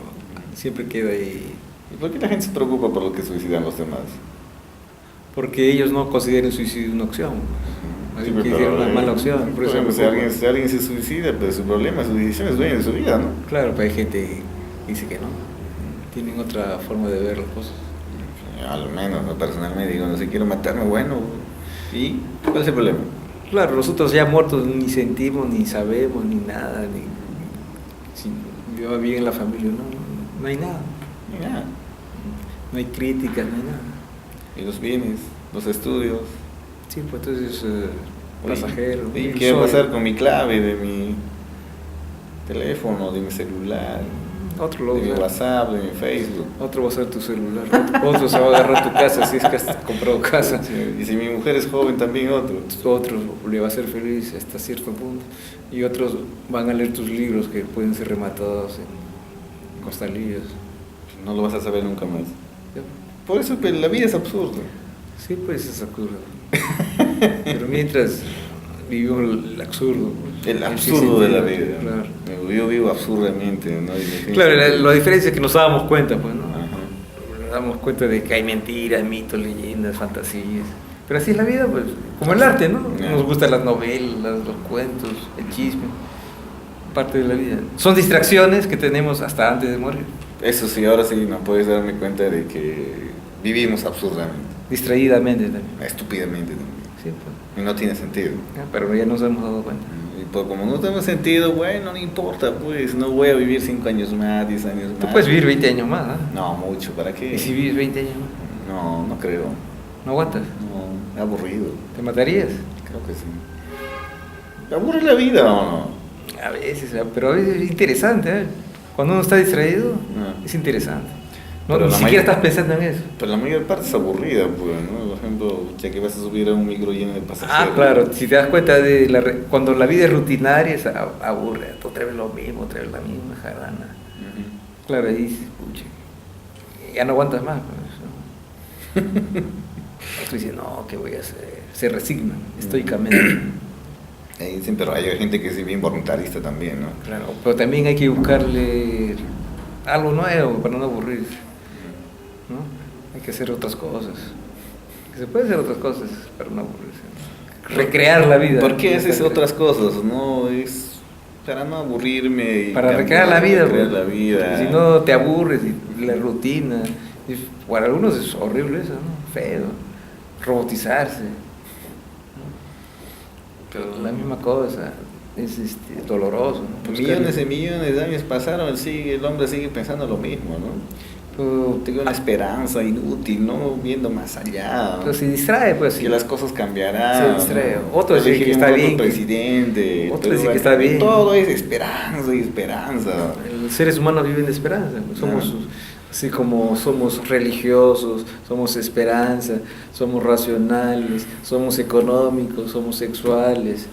siempre queda ahí. ¿Y por qué la gente se preocupa por lo que suicidan los demás? Porque ellos no consideran el suicidio una opción. Sí, Que hicieron una mala opción. Por eso ejemplo, me si preocupa. alguien se suicida, pues su problema, su decisión es dueño de su vida, ¿no? Claro, pero hay gente que dice que no. Tienen otra forma de ver las cosas. Al menos, ¿no? Personalmente digo, no sé, quiero matarme, bueno. ¿Y cuál es el problema? Claro, nosotros ya muertos ni sentimos, ni sabemos, ni nada. Ni, si va bien en la familia, no hay nada. Y nada. No hay críticas, no hay nada. Y los bienes, los estudios. Sí, pues entonces Oye, pasajero. ¿Y el qué va a sol. pasar con mi clave de mi teléfono, de mi celular, Otro lo de mi usa. WhatsApp, de mi Facebook? Otro va a ser tu celular. Otro se va a agarrar tu casa si es que has comprado casa. Sí, y si mi mujer es joven, también otro. Otros le va a hacer feliz hasta cierto punto. Y otros van a leer tus libros que pueden ser rematados en costalillas. No lo vas a saber nunca más. ¿Ya? Por eso que la vida es absurda. Sí, pues es absurdo. Pero mientras vivimos el absurdo. El sí absurdo de la sentido, vida. Claro. Yo vivo absurdamente, ¿no? Claro, la diferencia es que nos dábamos cuenta, pues, ¿no? Ajá. Nos damos cuenta de que hay mentiras, mitos, leyendas, fantasías. Pero así es la vida, pues, como el arte, ¿no? Ya. Nos gustan las novelas, los cuentos, el chisme, parte de la vida. Son distracciones que tenemos hasta antes de morir, Eso sí, ahora sí no puedes darme cuenta de que vivimos absurdamente, distraídamente también. estúpidamente también. Sí, pues. Y no tiene sentido. Pero ya nos hemos dado cuenta. Y pues como no tenemos sentido, bueno, no importa, pues no voy a vivir 5 años más, 10 años más. Tú puedes vivir 20 años más, ¿no? No, mucho, ¿para qué? ¿Y si vives 20 años más? No, no creo. ¿No aguantas? No, aburrido. ¿Te matarías? Creo que sí. ¿Te aburre la vida o no? A veces, pero a veces es interesante, ¿eh? Cuando uno está distraído, Ah. es interesante. No, Pero ni la siquiera mayor- estás pensando en eso. Pero la mayor parte es aburrida, pues, ¿no? Por ejemplo, ya que vas a subir a un micro lleno de pasajeros. Ah, claro, si te das cuenta de cuando la vida es rutinaria, es aburre, otra vez lo mismo, otra vez la misma jarana. Ujú. Claro, ahí dices, pucha, ya no aguantas más. Pues, Otros dicen, no, ¿qué voy a hacer? Se resignan estoicamente. Ahí dicen, pero hay gente que es bien voluntarista también, ¿no? Claro, pero también hay que buscarle algo nuevo para no aburrirse, ¿no? Hay que hacer otras cosas. Se puede hacer otras cosas para no aburrirse, ¿no? Recrear la vida. ¿Por qué haces otras cosas? No, es para no aburrirme. Y para recrear la vida, recrear pues. la vida. Si no te aburres y la rutina. Para algunos es horrible eso, ¿no? Feo. Robotizarse. Pero la misma cosa. Es doloroso, ¿no? Millones y millones de años pasaron, el hombre sigue pensando lo mismo, ¿no? Pero, Tengo una esperanza inútil, no viendo más allá. pero se distrae, pues. Que las cosas cambiarán. Se distrae. ¿no? Otro dice que está bien. Presidente. Otro dice que está bien. Todo es esperanza y esperanza. Los seres humanos viven de esperanza. Somos, así como somos religiosos, somos esperanza, somos racionales, somos económicos, somos sexuales.